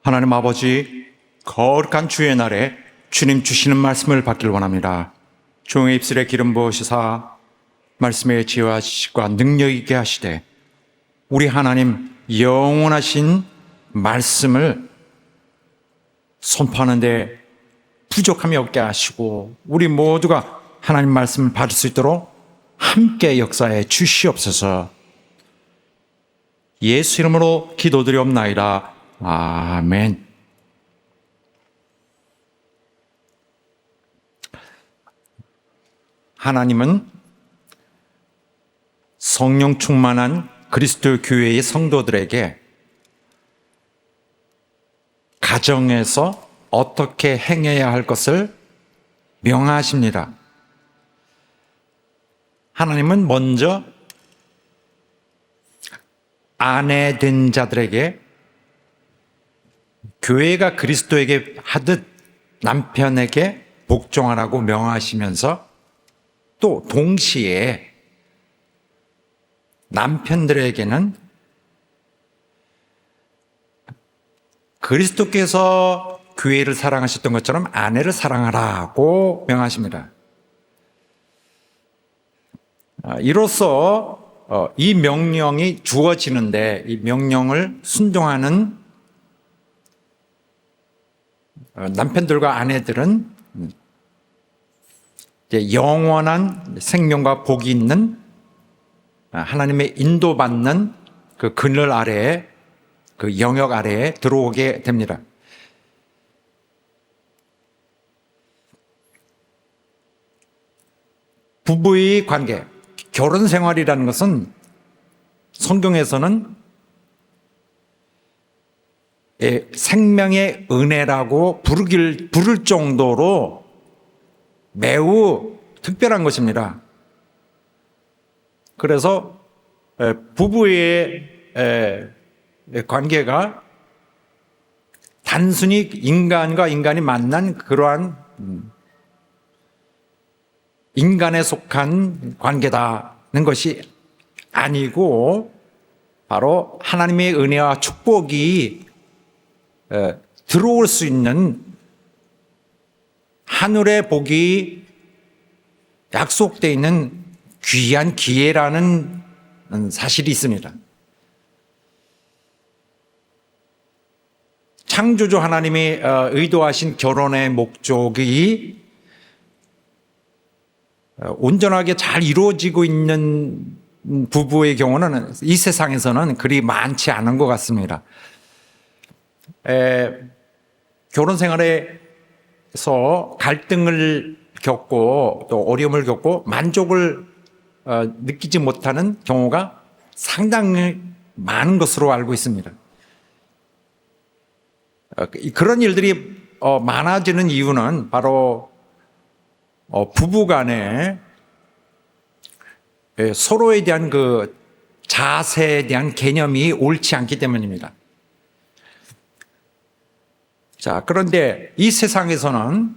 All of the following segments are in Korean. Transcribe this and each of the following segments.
하나님 아버지, 거룩한 주의 날에 주님 주시는 말씀을 받길 원합니다. 종의 입술에 기름 부으시사 말씀의 지혜와 지식과 능력 있게 하시되 우리 하나님 영원하신 말씀을 선포하는 데 부족함이 없게 하시고 우리 모두가 하나님 말씀을 받을 수 있도록 함께 역사해 주시옵소서. 예수 이름으로 기도드리옵나이다. 아멘. 하나님은 성령 충만한 그리스도 교회의 성도들에게 가정에서 어떻게 행해야 할 것을 명하십니다. 하나님은 먼저 아내 된 자들에게 교회가 그리스도에게 하듯 남편에게 복종하라고 명하시면서 또 동시에 남편들에게는 그리스도께서 교회를 사랑하셨던 것처럼 아내를 사랑하라고 명하십니다. 이로써 이 명령이 주어지는데 이 명령을 순종하는 남편들과 아내들은 영원한 생명과 복이 있는 하나님의 인도받는 그 그늘 아래에, 그 영역 아래에 들어오게 됩니다. 부부의 관계, 결혼 생활이라는 것은 성경에서는 생명의 은혜라고 부를 정도로 매우 특별한 것입니다. 그래서 부부의 관계가 단순히 인간과 인간이 만난 그러한 인간에 속한 관계다는 것이 아니고 바로 하나님의 은혜와 축복이 들어올 수 있는 하늘의 복이 약속되어 있는 귀한 기회라는 사실이 있습니다. 창조주 하나님이 의도하신 결혼의 목적이 온전하게 잘 이루어지고 있는 부부의 경우는 이 세상에서는 그리 많지 않은 것 같습니다. 결혼 생활에서 갈등을 겪고 또 어려움을 겪고 만족을 느끼지 못하는 경우가 상당히 많은 것으로 알고 있습니다. 그런 일들이 많아지는 이유는 바로 부부 간에 서로에 대한 그 자세에 대한 개념이 옳지 않기 때문입니다. 자, 그런데 이 세상에서는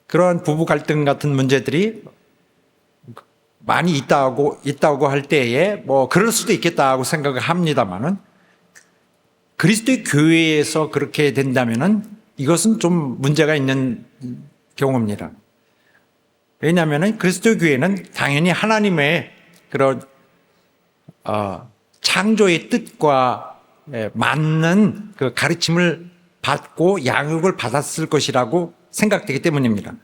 그러한 부부 갈등 같은 문제들이 많이 있다고 할 때에 그럴 수도 있겠다고 생각을 합니다만은 그리스도의 교회에서 그렇게 된다면은 이것은 좀 문제가 있는 경우입니다. 왜냐하면 그리스도 교회는 당연히 하나님의 그런 창조의 뜻과 맞는 그 가르침을 받고 양육을 받았을 것이라고 생각되기 때문입니다.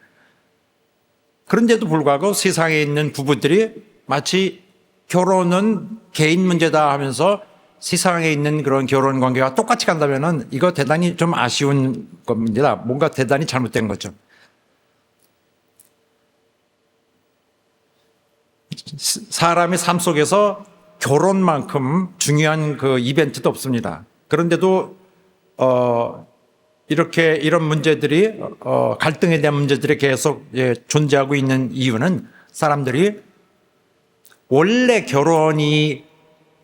그런데도 불구하고 세상에 있는 부부들이 마치 결혼은 개인 문제다 하면서 세상에 있는 그런 결혼 관계와 똑같이 간다면은 이거 대단히 좀 아쉬운 겁니다. 뭔가 대단히 잘못된 거죠. 사람의 삶 속에서 결혼만큼 중요한 그 이벤트도 없습니다. 그런데도 이런 문제들이 갈등에 대한 문제들이 계속 존재하고 있는 이유는 사람들이 원래 결혼이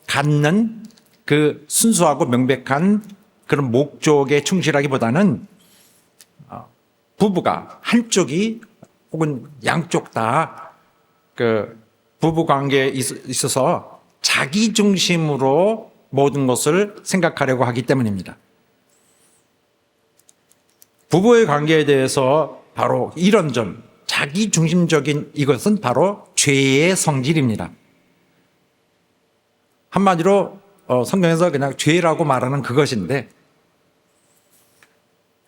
갖는 그 순수하고 명백한 그런 목적에 충실하기보다는 부부가 한쪽이 혹은 양쪽 다 그 부부 관계에 있어서 자기 중심으로 모든 것을 생각하려고 하기 때문입니다. 부부의 관계에 대해서 바로 이런 점, 자기 중심적인 이것은 바로 죄의 성질입니다. 한마디로 성경에서 그냥 죄라고 말하는 그것인데,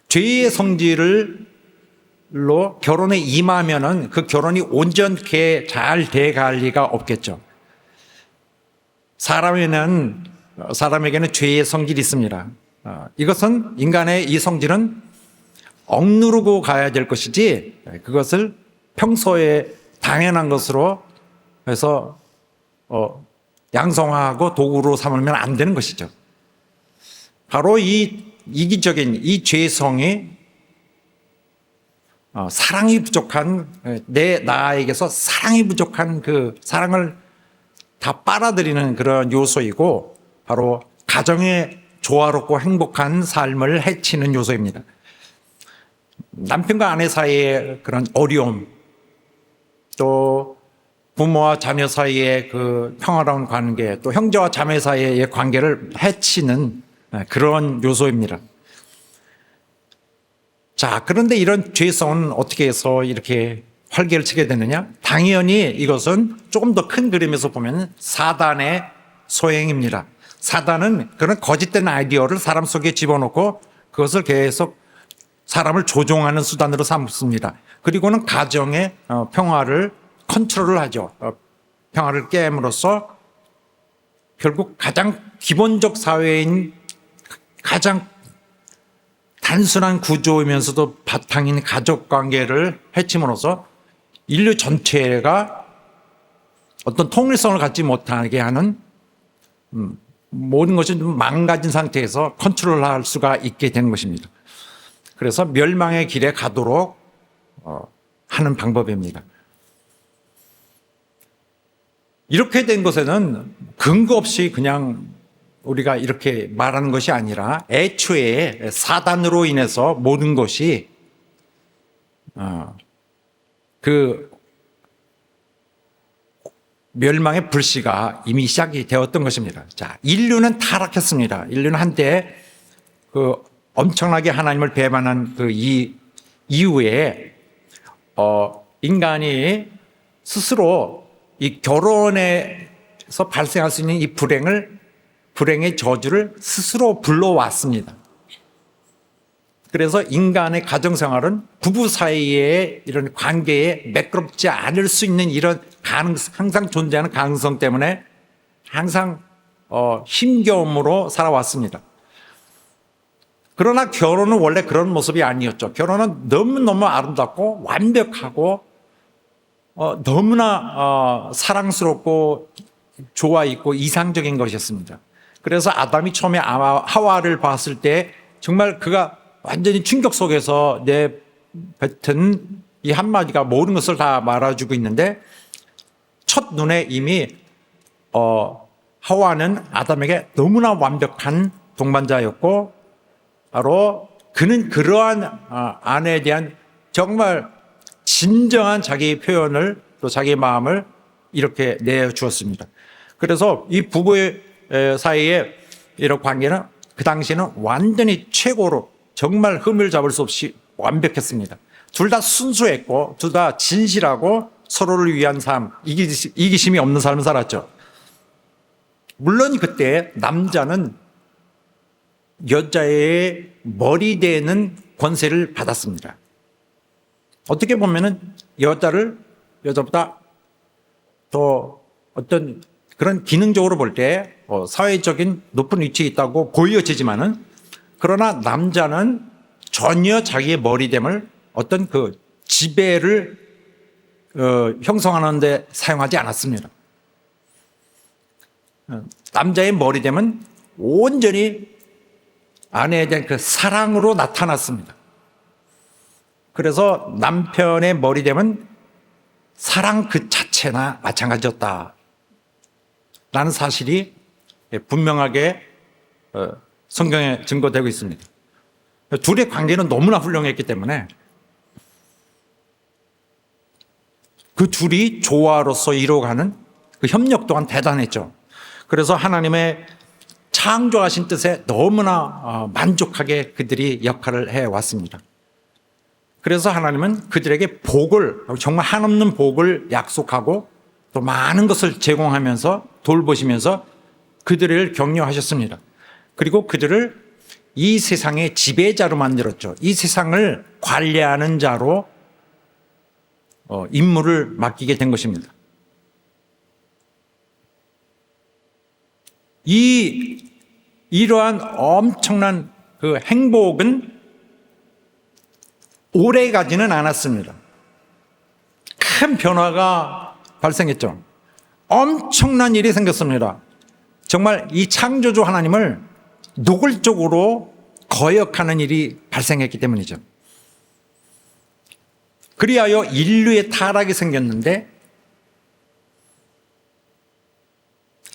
죄의 성질로 결혼에 임하면은 그 결혼이 온전케 잘 돼갈 리가 없겠죠. 사람에게는 죄의 성질이 있습니다. 이것은 인간의 이 성질은 억누르고 가야 될 것이지, 그것을 평소에 당연한 것으로 해서 양성화하고 도구로 삼으면 안 되는 것이죠. 바로 이 이기적인 이 죄성이 사랑이 부족한, 나에게서 사랑이 부족한 그 사랑을 다 빨아들이는 그런 요소이고, 바로 가정의 조화롭고 행복한 삶을 해치는 요소입니다. 남편과 아내 사이의 그런 어려움, 또 부모와 자녀 사이의 그 평화로운 관계, 또 형제와 자매 사이의 관계를 해치는 그런 요소입니다. 자, 그런데 이런 죄성은 어떻게 해서 이렇게 활개를 치게 되느냐? 당연히 이것은 조금 더 큰 그림에서 보면 사단의 소행입니다. 사단은 그런 거짓된 아이디어를 사람 속에 집어넣고 그것을 계속 사람을 조종하는 수단으로 삼습니다. 그리고는 가정의 평화를 컨트롤을 하죠. 평화를 깨므로써 결국 가장 기본적 사회인 가장 단순한 구조이면서도 바탕인 가족 관계를 해침으로써 인류 전체가 어떤 통일성을 갖지 못하게 하는 모든 것이 좀 망가진 상태에서 컨트롤할 수가 있게 되는 것입니다. 그래서 멸망의 길에 가도록 하는 방법입니다. 이렇게 된 것에는 근거 없이 그냥 우리가 이렇게 말하는 것이 아니라 애초에 사단으로 인해서 모든 것이 그 멸망의 불씨가 이미 시작이 되었던 것입니다. 자, 인류는 타락했습니다. 인류는 한때 그 엄청나게 하나님을 배반한 그 이후에 인간이 스스로 이 결혼에서 발생할 수 있는 이 불행의 저주를 스스로 불러왔습니다. 그래서 인간의 가정생활은 부부 사이의 이런 관계에 매끄럽지 않을 수 있는 이런 항상 존재하는 가능성 때문에 항상 힘겨움으로 살아왔습니다. 그러나 결혼은 원래 그런 모습이 아니었죠. 결혼은 너무너무 아름답고 완벽하고 너무나 사랑스럽고 좋아 있고 이상적인 것이었습니다. 그래서 아담이 처음에 하와를 봤을 때 정말 그가 완전히 충격 속에서 내뱉은 이 한마디가 모든 것을 다 말아주고 있는데, 첫 눈에 이미 하와는 아담에게 너무나 완벽한 동반자였고, 바로 그는 그러한 아내에 대한 정말 진정한 자기 표현을, 또 자기 마음을 이렇게 내주었습니다. 그래서 이 부부의 사이에 이런 관계는 그 당시에는 완전히 최고로 정말 흠을 잡을 수 없이 완벽했습니다. 둘 다 순수했고 둘 다 진실하고 서로를 위한 삶, 이기심이 없는 삶을 살았죠. 물론 그때 남자는 여자의 머리대는 권세를 받았습니다. 어떻게 보면은 여자보다 더 어떤 그런 기능적으로 볼 때 사회적인 높은 위치에 있다고 보여지지만은, 그러나 남자는 전혀 자기의 머리됨을 어떤 그 지배를 형성하는 데 사용하지 않았습니다. 남자의 머리됨은 온전히 아내에 대한 그 사랑으로 나타났습니다. 그래서 남편의 머리됨은 사랑 그 자체나 마찬가지였다 라는 사실이 분명하게 성경에 증거되고 있습니다. 둘의 관계는 너무나 훌륭했기 때문에 그 둘이 조화로서 이루어가는 그 협력 또한 대단했죠. 그래서 하나님의 창조하신 뜻에 너무나 만족하게 그들이 역할을 해왔습니다. 그래서 하나님은 그들에게 복을, 정말 한없는 복을 약속하고 또 많은 것을 제공하면서 돌보시면서 그들을 격려하셨습니다. 그리고 그들을 이 세상의 지배자로 만들었죠. 이 세상을 관리하는 자로 임무를 맡기게 된 것입니다. 이러한 엄청난 그 행복은 오래 가지는 않았습니다. 큰 변화가 발생했죠. 엄청난 일이 생겼습니다. 정말 이 창조주 하나님을 노골적으로 거역하는 일이 발생했기 때문이죠. 그리하여 인류의 타락이 생겼는데,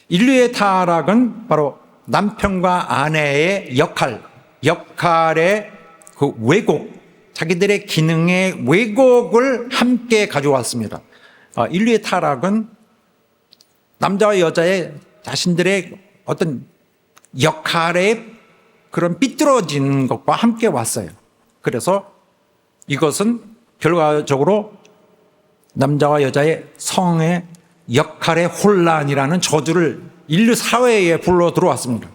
인류의 타락은 바로 남편과 아내의 역할의 그 왜곡, 자기들의 기능의 왜곡을 함께 가져왔습니다. 인류의 타락은 남자와 여자의 자신들의 어떤 역할의 그런 삐뚤어진 것과 함께 왔어요. 그래서 이것은 결과적으로 남자와 여자의 성의 역할의 혼란이라는 저주를 인류 사회에 불러 들어왔습니다.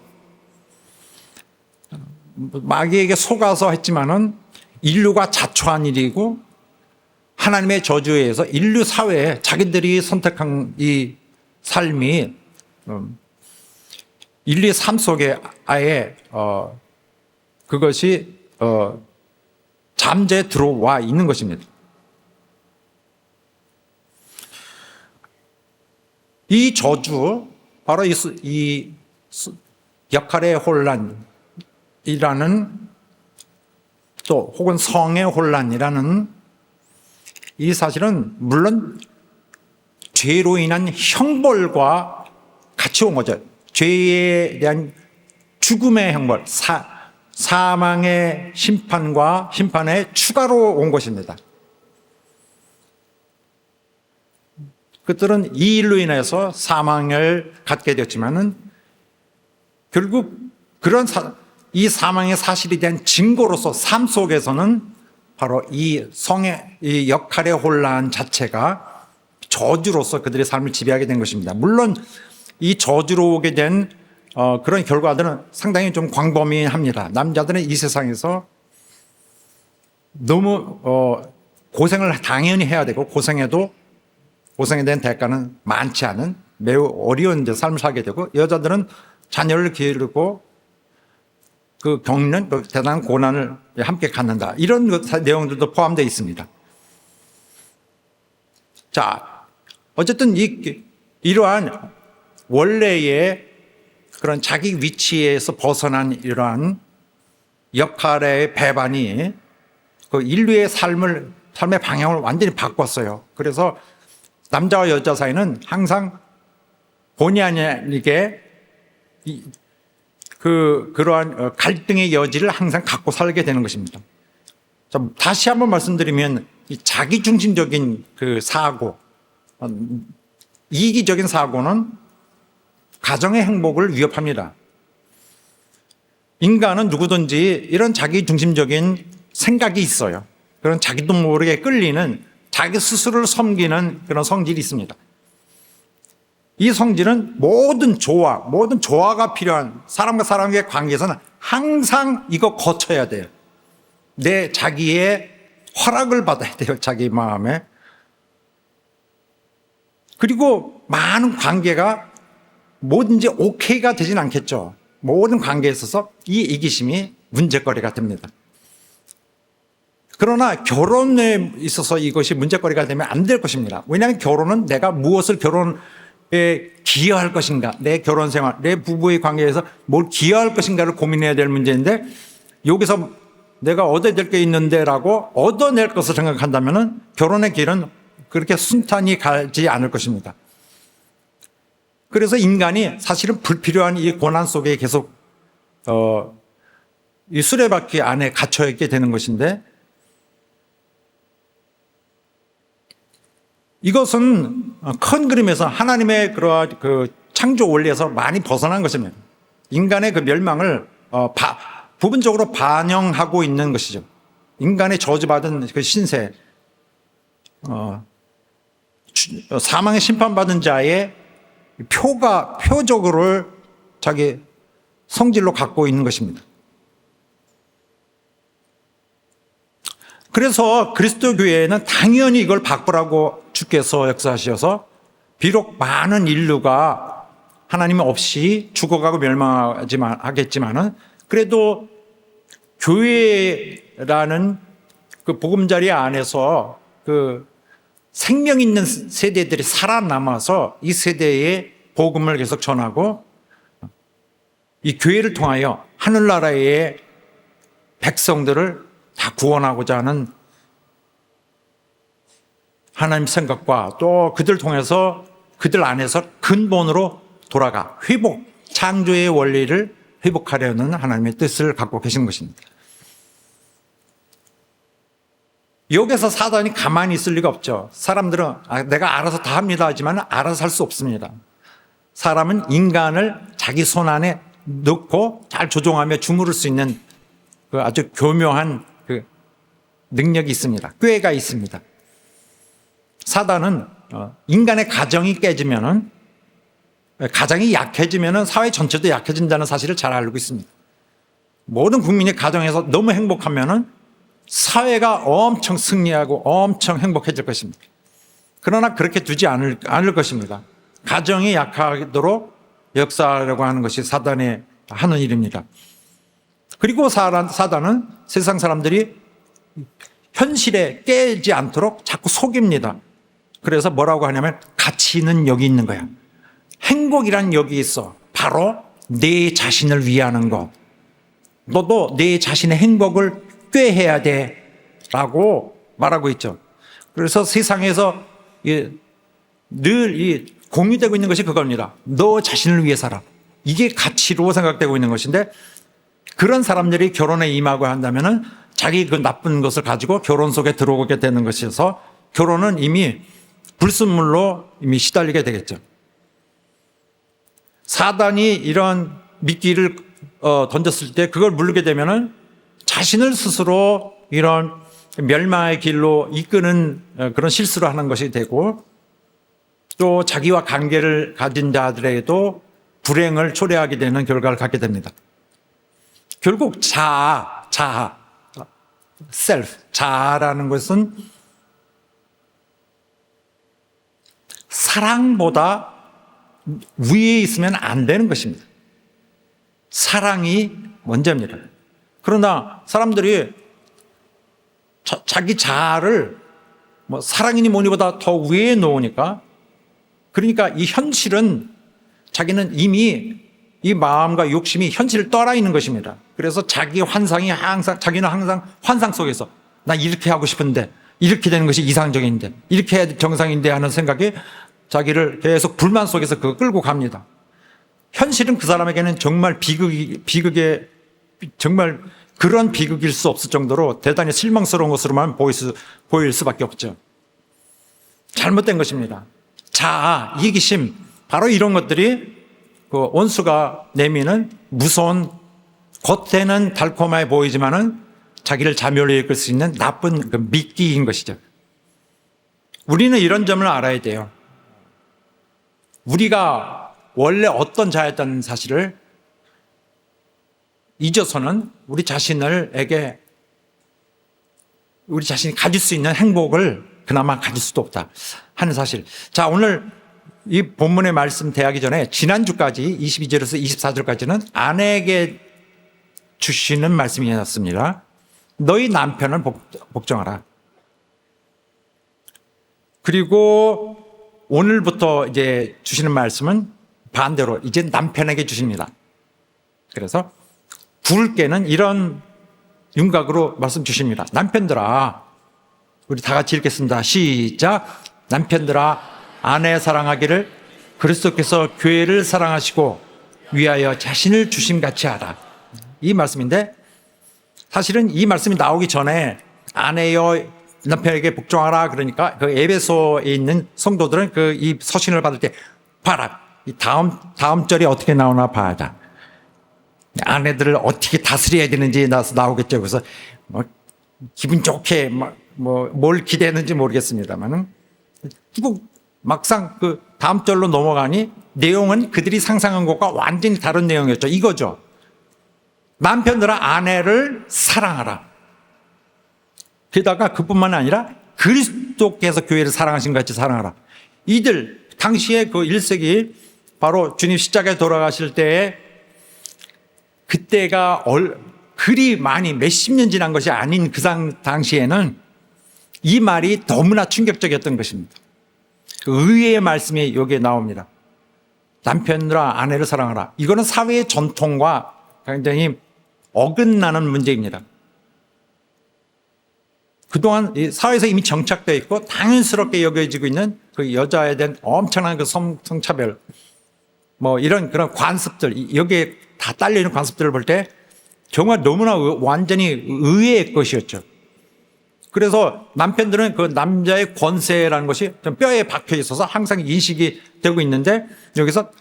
마귀에게 속아서 했지만은 인류가 자초한 일이고 하나님의 저주에 의해서 인류 사회에 자기들이 선택한 이 삶이 인류의 삶 속에 아예 그것이 잠재에 들어와 있는 것입니다. 이 저주, 바로 이 역할의 혼란이라는, 또 혹은 성의 혼란이라는 이 사실은 물론 죄로 인한 형벌과 같이 온 거죠. 죄에 대한 죽음의 형벌, 사망의 심판에 추가로 온 것입니다. 그들은 이 일로 인해서 사망을 갖게 되었지만은 결국 이 사망의 사실에 대한 증거로서 삶 속에서는 바로 이 성의 이 역할의 혼란 자체가 저주로서 그들의 삶을 지배하게 된 것입니다. 물론 이 저주로 오게 된 그런 결과들은 상당히 좀 광범위합니다. 남자들은 이 세상에서 너무 고생을 당연히 해야 되고, 고생에 대한 대가는 많지 않은 매우 어려운 삶을 살게 되고, 여자들은 자녀를 기르고 그 겪는 그 대단한 고난을 함께 갖는다. 이런 내용들도 포함되어 있습니다. 자, 어쨌든 이러한 원래의 그런 자기 위치에서 벗어난 이러한 역할의 배반이 그 인류의 삶의 방향을 완전히 바꿨어요. 그래서 남자와 여자 사이는 항상 본의 아니게 그러한 갈등의 여지를 항상 갖고 살게 되는 것입니다. 자, 다시 한번 말씀드리면 이 자기중심적인 그 사고, 이기적인 사고는 가정의 행복을 위협합니다. 인간은 누구든지 이런 자기중심적인 생각이 있어요. 그런 자기도 모르게 끌리는, 자기 스스로를 섬기는 그런 성질이 있습니다. 이 성질은 모든 조화가 필요한 사람과 사람의 관계에서는 항상 이거 거쳐야 돼요. 내 자기의 허락을 받아야 돼요. 자기 마음에. 그리고 많은 관계가 뭐든지 오케이가 되진 않겠죠. 모든 관계에 있어서 이 이기심이 문제거리가 됩니다. 그러나 결혼에 있어서 이것이 문제거리가 되면 안 될 것입니다. 왜냐하면 결혼은 내가 무엇을 결혼에 기여할 것인가, 내 결혼 생활, 내 부부의 관계에서 뭘 기여할 것인가를 고민해야 될 문제인데, 여기서 내가 얻어야 될 게 있는데라고 얻어낼 것을 생각한다면 결혼의 길은 그렇게 순탄히 가지 않을 것입니다. 그래서 인간이 사실은 불필요한 이 고난 속에 계속 이 수레바퀴 안에 갇혀 있게 되는 것인데, 이것은 큰 그림에서 하나님의 그러한 그 창조 원리에서 많이 벗어난 것입니다. 인간의 그 멸망을 부분적으로 반영하고 있는 것이죠. 인간의 저주받은 그 신세, 사망의 심판받은 자의 표적으로 자기 성질로 갖고 있는 것입니다. 그래서 그리스도 교회는 당연히 이걸 바꾸라고 주께서 역사하셔서 비록 많은 인류가 하나님 없이 죽어가고 멸망하겠지만은 그래도 교회라는 그 보금자리 안에서 그 생명 있는 세대들이 살아남아서 이 세대에 복음을 계속 전하고 이 교회를 통하여 하늘나라의 백성들을 다 구원하고자 하는 하나님 생각과 또 그들 통해서 그들 안에서 근본으로 돌아가 회복, 창조의 원리를 회복하려는 하나님의 뜻을 갖고 계신 것입니다. 여기서 사단이 가만히 있을 리가 없죠. 사람들은 내가 알아서 다 합니다 하지만 알아서 할 수 없습니다. 사람은 인간을 자기 손 안에 넣고 잘 조종하며 주무를 수 있는 그 아주 교묘한 그 능력이 있습니다. 꾀가 있습니다. 사단은 인간의 가정이 깨지면은, 가정이 약해지면은 사회 전체도 약해진다는 사실을 잘 알고 있습니다. 모든 국민이 가정에서 너무 행복하면은 사회가 엄청 승리하고 엄청 행복해질 것입니다. 그러나 그렇게 두지 않을 것입니다. 가정이 약하도록 역사하려고 하는 것이 사단의 하는 일입니다. 그리고 사단은 세상 사람들이 현실에 깨지 않도록 자꾸 속입니다. 그래서 뭐라고 하냐면 가치는 여기 있는 거야. 행복이란 여기 있어. 바로 내 자신을 위하는 것. 너도 내 자신의 행복을 꾀해야 돼 라고 말하고 있죠. 그래서 세상에서 늘 공유되고 있는 것이 그겁니다. 너 자신을 위해 살아. 이게 가치로 생각되고 있는 것인데 그런 사람들이 결혼에 임하고 한다면은 자기 그 나쁜 것을 가지고 결혼 속에 들어오게 되는 것이어서 결혼은 이미 불순물로 이미 시달리게 되겠죠. 사단이 이런 미끼를 던졌을 때 그걸 물게 되면은 자신을 스스로 이런 멸망의 길로 이끄는 그런 실수를 하는 것이 되고 또 자기와 관계를 가진 자들에게도 불행을 초래하게 되는 결과를 갖게 됩니다. 결국 자아라는 것은 사랑보다 위에 있으면 안 되는 것입니다. 사랑이 먼저입니다. 그러나 사람들이 자기 자아를 뭐 사랑이니 뭐니보다 더 위에 놓으니까 그러니까 이 현실은 자기는 이미 이 마음과 욕심이 현실을 떠나 있는 것입니다. 그래서 자기 환상이 자기는 항상 환상 속에서 나 이렇게 하고 싶은데 이렇게 되는 것이 이상적인데 이렇게 해야 정상인데 하는 생각이 자기를 계속 불만 속에서 그거 끌고 갑니다. 현실은 그 사람에게는 정말 비극의 정말 그런 비극일 수 없을 정도로 대단히 실망스러운 것으로만 보일 수밖에 없죠. 잘못된 것입니다. 자아, 이기심, 바로 이런 것들이 그 원수가 내미는 무서운 겉에는 달콤해 보이지만은 자기를 자멸로 이끌 수 있는 나쁜 그 미끼인 것이죠. 우리는 이런 점을 알아야 돼요. 우리가 원래 어떤 자였다는 사실을 잊어서는 우리 자신이 가질 수 있는 행복을 그나마 가질 수도 없다 하는 사실. 자, 오늘 이 본문의 말씀 대하기 전에 지난주까지 22절에서 24절까지는 아내에게 주시는 말씀이었습니다. 너희 남편을 복종하라. 그리고 오늘부터 이제 주시는 말씀은 반대로 이제 남편에게 주십니다. 그래서 굵게는 이런 윤곽으로 말씀 주십니다. 남편들아, 우리 다 같이 읽겠습니다. 시작. 남편들아, 아내 사랑하기를 그리스도께서 교회를 사랑하시고 위하여 자신을 주심같이 하라. 이 말씀인데 사실은 이 말씀이 나오기 전에 아내여 남편에게 복종하라 그러니까 그 에베소에 있는 성도들은 이 서신을 받을 때 봐라. 이 다음 절이 어떻게 나오나 봐야. 아내들을 어떻게 다스려야 되는지 나오겠죠. 그래서 뭐 기분 좋게 뭘 기대했는지 모르겠습니다만은 막상 그 다음 절로 넘어가니 내용은 그들이 상상한 것과 완전히 다른 내용이었죠. 이거죠. 남편들아 아내를 사랑하라. 게다가 그뿐만 아니라 그리스도께서 교회를 사랑하신 것 같이 사랑하라. 이들 당시에 그 1세기 바로 주님 십자가에 돌아가실 때에 그때가 그리 많이 몇십 년 지난 것이 아닌 그 당시에는 이 말이 너무나 충격적이었던 것입니다. 의외의 말씀이 여기에 나옵니다. 남편들아 아내를 사랑하라. 이거는 사회의 전통과 굉장히 어긋나는 문제입니다. 그동안 사회에서 이미 정착되어 있고 당연스럽게 여겨지고 있는 그 여자에 대한 엄청난 그 성차별, 이런 그런 관습들, 여기에 다 딸려있는 관습들을 볼 때 정말 너무나 완전히 의외의 것이었죠. 그래서 남편들은 그 남자의 권세라는 것이 좀 뼈에 박혀 있어서 항상 인식이 되고 있는데 여기서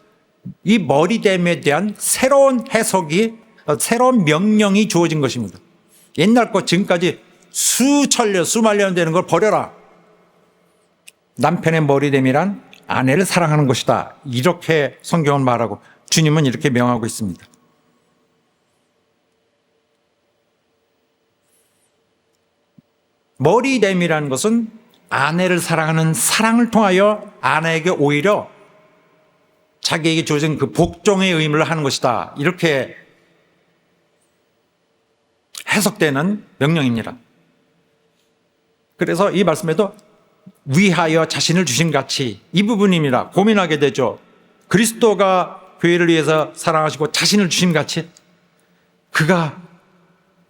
이 머리됨에 대한 새로운 해석이, 새로운 명령이 주어진 것입니다. 옛날 것 지금까지 수만 년 되는 걸 버려라. 남편의 머리됨이란 아내를 사랑하는 것이다. 이렇게 성경은 말하고 주님은 이렇게 명하고 있습니다. 머리됨이라는 것은 아내를 사랑하는 사랑을 통하여 아내에게 오히려 자기에게 주어진 그 복종의 의무를 하는 것이다. 이렇게 해석되는 명령입니다. 그래서 이 말씀에도 위하여 자신을 주신 같이 이 부분입니다. 고민하게 되죠. 그리스도가 교회를 위해서 사랑하시고 자신을 주신 같이 그가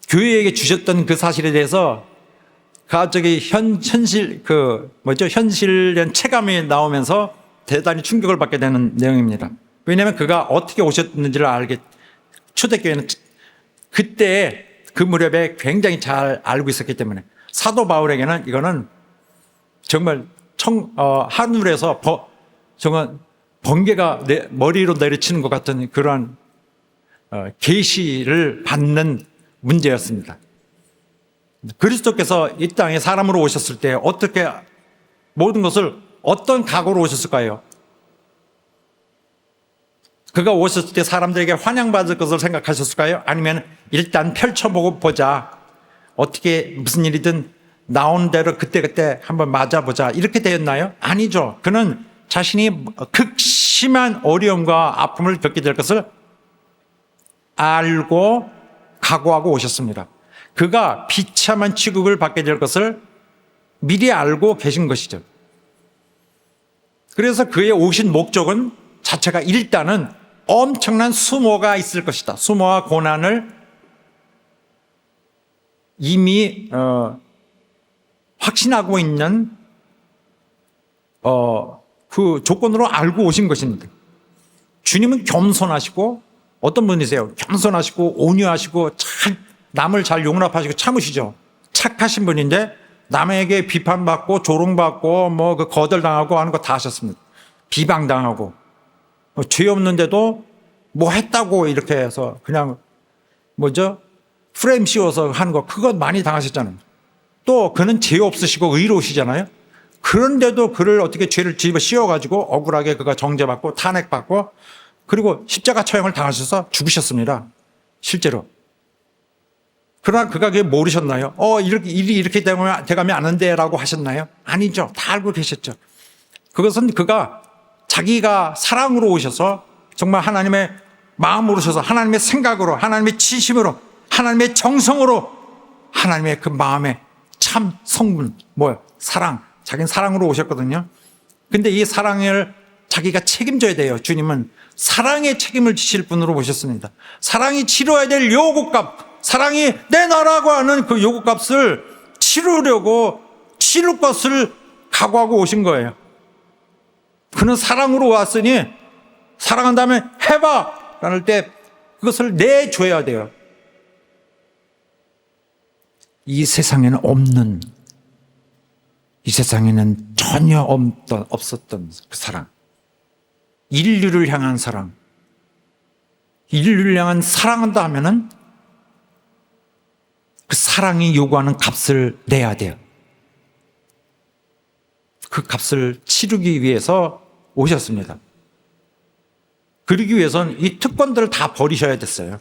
교회에게 주셨던 그 사실에 대해서 갑자기 현실된 체감이 나오면서 대단히 충격을 받게 되는 내용입니다. 왜냐하면 그가 어떻게 오셨는지를 초대교회는 그때 그 무렵에 굉장히 잘 알고 있었기 때문에 사도 바울에게는 이거는 정말 하늘에서 정말 번개가 머리로 내리치는 것 같은 그러한 계시를 받는 문제였습니다. 그리스도께서 이 땅에 사람으로 오셨을 때 어떻게 모든 것을 어떤 각오로 오셨을까요? 그가 오셨을 때 사람들에게 환영받을 것을 생각하셨을까요? 아니면 일단 펼쳐보고 보자. 어떻게 무슨 일이든 나온 대로 그때그때 한번 맞아보자. 이렇게 되었나요? 아니죠. 그는 자신이 극심한 어려움과 아픔을 겪게 될 것을 알고 각오하고 오셨습니다. 그가 비참한 취급을 받게 될 것을 미리 알고 계신 것이죠. 그래서 그의 오신 목적은 자체가 일단은 엄청난 수모가 있을 것이다. 수모와 고난을 이미 확신하고 있는 그 조건으로 알고 오신 것입니다. 주님은 겸손하시고 어떤 분이세요? 겸손하시고 온유하시고 남을 잘 용납하시고 참으시죠. 착하신 분인데 남에게 비판받고 조롱받고 그 거절당하고 하는 거 다 하셨습니다. 비방당하고 죄 없는데도 뭐 했다고 이렇게 해서 그냥 프레임 씌워서 하는 거 그거 많이 당하셨잖아요. 또 그는 죄 없으시고 의로우시잖아요. 그런데도 그를 어떻게 죄를 집어 씌워가지고 억울하게 그가 정죄받고 탄핵받고 그리고 십자가 처형을 당하셔서 죽으셨습니다. 실제로. 그러나 그가 그게 모르셨나요? 일이 이렇게 돼가면 안 된대라고 하셨나요? 아니죠. 다 알고 계셨죠. 그것은 그가 자기가 사랑으로 오셔서 정말 하나님의 마음으로 오셔서 하나님의 생각으로 하나님의 진심으로 하나님의 정성으로 하나님의 그 마음의 참 성분 사랑. 자기는 사랑으로 오셨거든요. 근데 이 사랑을 자기가 책임져야 돼요. 주님은 사랑의 책임을 지실 분으로 오셨습니다. 사랑이 치러야 될 요구값, 사랑이 내놔라고 하는 그 요구값을 치를 것을 각오하고 오신 거예요. 그는 사랑으로 왔으니 사랑한다면 해봐! 라는 때 그것을 내줘야 돼요. 이 세상에는 없는, 이 세상에는 전혀 없었던 그 사랑. 인류를 향한 사랑. 인류를 향한 사랑한다 하면은 그 사랑이 요구하는 값을 내야 돼요. 그 값을 치르기 위해서 오셨습니다. 그러기 위해서는 이 특권들을 다 버리셔야 됐어요.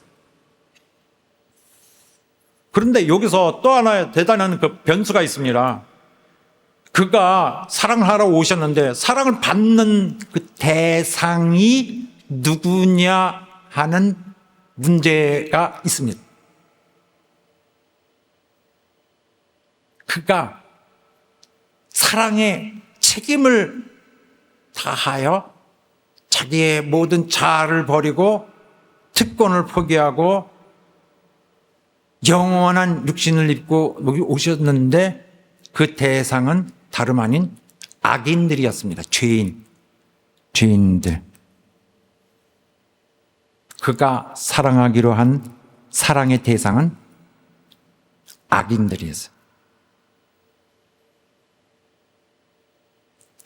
그런데 여기서 또 하나의 대단한 그 변수가 있습니다. 그가 사랑을 하러 오셨는데 사랑을 받는 그 대상이 누구냐 하는 문제가 있습니다. 그가 사랑의 책임을 다하여 자기의 모든 자아를 버리고 특권을 포기하고 영원한 육신을 입고 오셨는데 그 대상은 다름 아닌 악인들이었습니다. 죄인들. 그가 사랑하기로 한 사랑의 대상은 악인들이었어요.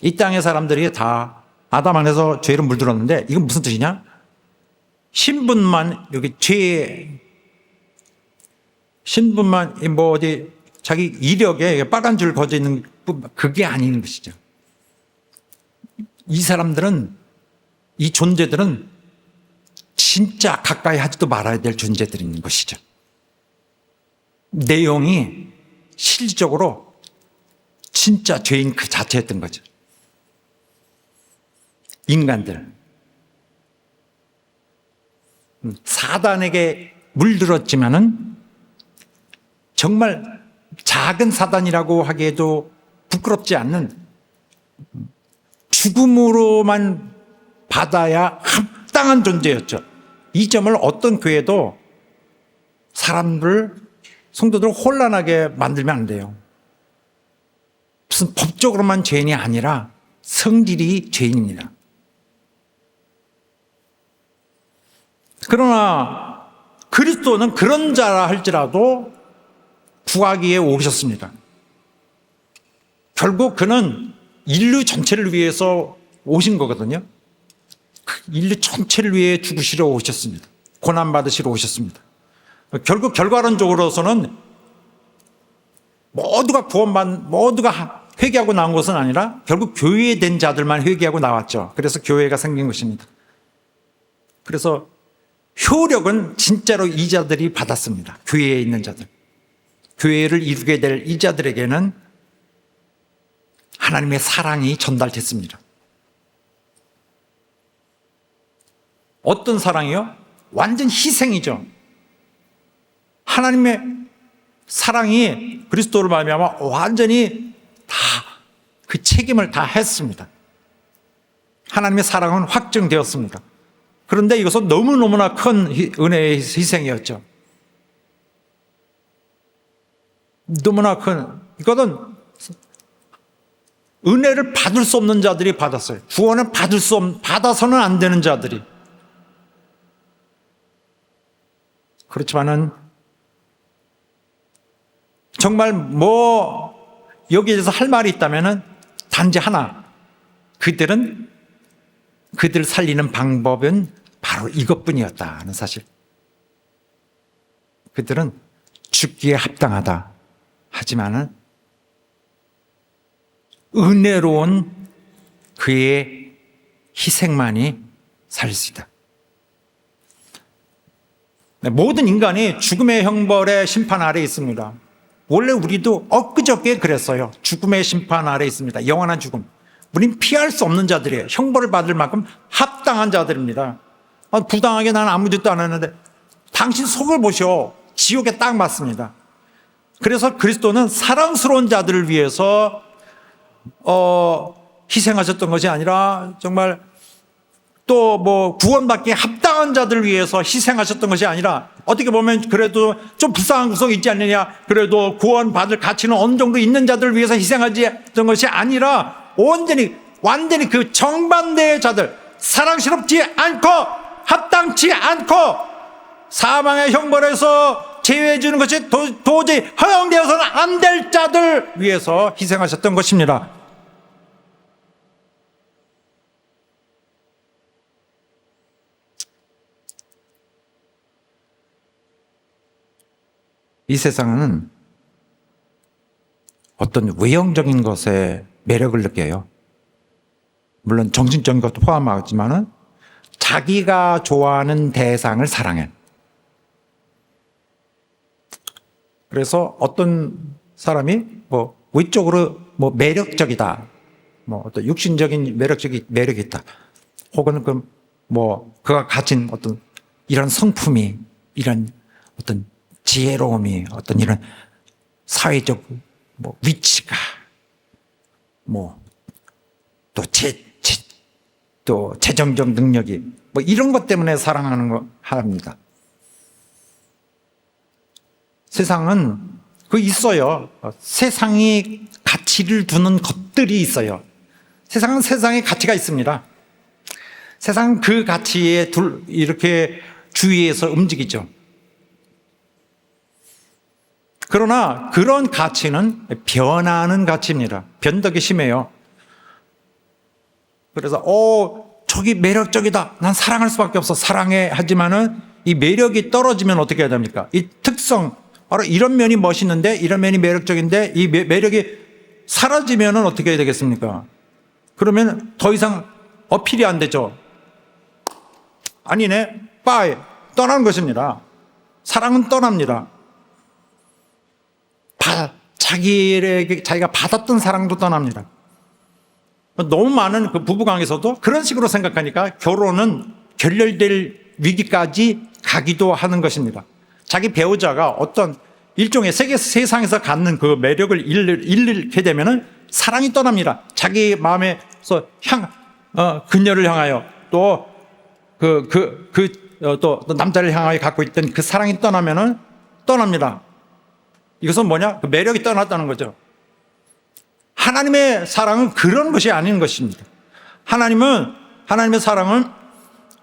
이 땅의 사람들이 다 아담 안에서 죄를 물들었는데 이건 무슨 뜻이냐? 신분만 여기 신분만 뭐 어디 자기 이력에 빨간 줄 거져 있는 그게 아닌 것이죠. 이 사람들은 이 존재들은 진짜 가까이 하지도 말아야 될 존재들인 것이죠. 내용이 실질적으로 진짜 죄인 그 자체였던 거죠. 인간들. 사단에게 물들었지만은 정말 작은 사단이라고 하기에도 부끄럽지 않는 죽음으로만 받아야 합당한 존재였죠. 이 점을 어떤 교회도 성도들을 혼란하게 만들면 안 돼요. 무슨 법적으로만 죄인이 아니라 성질이 죄인입니다. 그러나 그리스도는 그런 자라 할지라도 구하기 위해 오셨습니다. 결국 그는 인류 전체를 위해서 오신 거거든요. 인류 전체를 위해 죽으시러 오셨습니다. 고난받으시러 오셨습니다. 결국 결과론적으로서는 모두가 회개하고 나온 것은 아니라 결국 교회된 자들만 회개하고 나왔죠. 그래서 교회가 생긴 것입니다. 그래서 효력은 진짜로 이 자들이 받았습니다. 교회에 있는 자들. 교회를 이루게 될 이 자들에게는 하나님의 사랑이 전달됐습니다. 어떤 사랑이요? 완전 희생이죠. 하나님의 사랑이 그리스도를 말미암아 완전히 다 그 책임을 다 했습니다. 하나님의 사랑은 확증되었습니다. 그런데 이것은 너무너무나 큰 은혜의 희생이었죠. 너무나 이것은 은혜를 받을 수 없는 자들이 받았어요. 구원을 받아서는 안 되는 자들이. 그렇지만은 정말 여기에 대해서 할 말이 있다면은 단지 하나. 그들 살리는 방법은 바로 이것뿐이었다는 사실. 그들은 죽기에 합당하다. 하지만은 은혜로운 그의 희생만이 살릴 수 있다. 모든 인간이 죽음의 형벌의 심판 아래에 있습니다. 원래 우리도 엊그저께 그랬어요. 죽음의 심판 아래에 있습니다. 영원한 죽음. 우린 피할 수 없는 자들이에요. 형벌을 받을 만큼 합당한 자들입니다. 부당하게 나는 아무 짓도 안 했는데 당신 속을 보시오. 지옥에 딱 맞습니다. 그래서 그리스도는 사랑스러운 자들을 위해서 희생하셨던 것이 아니라 정말 또 구원받기에 합당한 자들을 위해서 희생하셨던 것이 아니라 어떻게 보면 그래도 좀 불쌍한 구석이 있지 않느냐. 그래도 구원받을 가치는 어느 정도 있는 자들을 위해서 희생하셨던 것이 아니라 완전히 그 정반대의 자들, 사랑스럽지 않고 합당치 않고 사망의 형벌에서 제외해 주는 것이 도저히 허용되어서는 안 될 자들 위해서 희생하셨던 것입니다. 이 세상은 어떤 외형적인 것에 매력을 느껴요. 물론 정신적인 것도 포함하지만은 자기가 좋아하는 대상을 사랑해. 그래서 어떤 사람이 뭐 외적으로 뭐 매력적이다, 뭐 어떤 육신적인 매력이 있다, 혹은 그가 가진 어떤 이런 성품이, 이런 어떤 지혜로움이, 어떤 이런 사회적 뭐 위치가, 뭐 또 재정적 능력이 뭐 이런 것 때문에 사랑하는 거 합니다. 세상은 있어요. 세상이 가치를 두는 것들이 있어요. 세상은 세상의 가치가 있습니다. 세상은 그 가치에 이렇게 주위에서 움직이죠. 그러나 그런 가치는 변하는 가치입니다. 변덕이 심해요. 그래서 저기 매력적이다, 난 사랑할 수밖에 없어, 사랑해. 하지만은 이 매력이 떨어지면 어떻게 해야 됩니까? 이 특성, 바로 이런 면이 멋있는데, 이런 면이 매력적인데, 이 매력이 사라지면 어떻게 해야 되겠습니까? 그러면 더 이상 어필이 안 되죠. 아니네, 빠이, 떠나는 것입니다. 사랑은 떠납니다. 자기가 받았던 사랑도 떠납니다. 너무 많은 그 부부관계에서도 그런 식으로 생각하니까 결혼은 결렬될 위기까지 가기도 하는 것입니다. 자기 배우자가 어떤 일종의 세상에서 갖는 그 매력을 잃게 되면은 사랑이 떠납니다. 자기 마음에서 그녀를 향하여 또 또 남자를 향하여 갖고 있던 그 사랑이 떠나면은 떠납니다. 이것은 뭐냐? 그 매력이 떠났다는 거죠. 하나님의 사랑은 그런 것이 아닌 것입니다. 하나님의 사랑은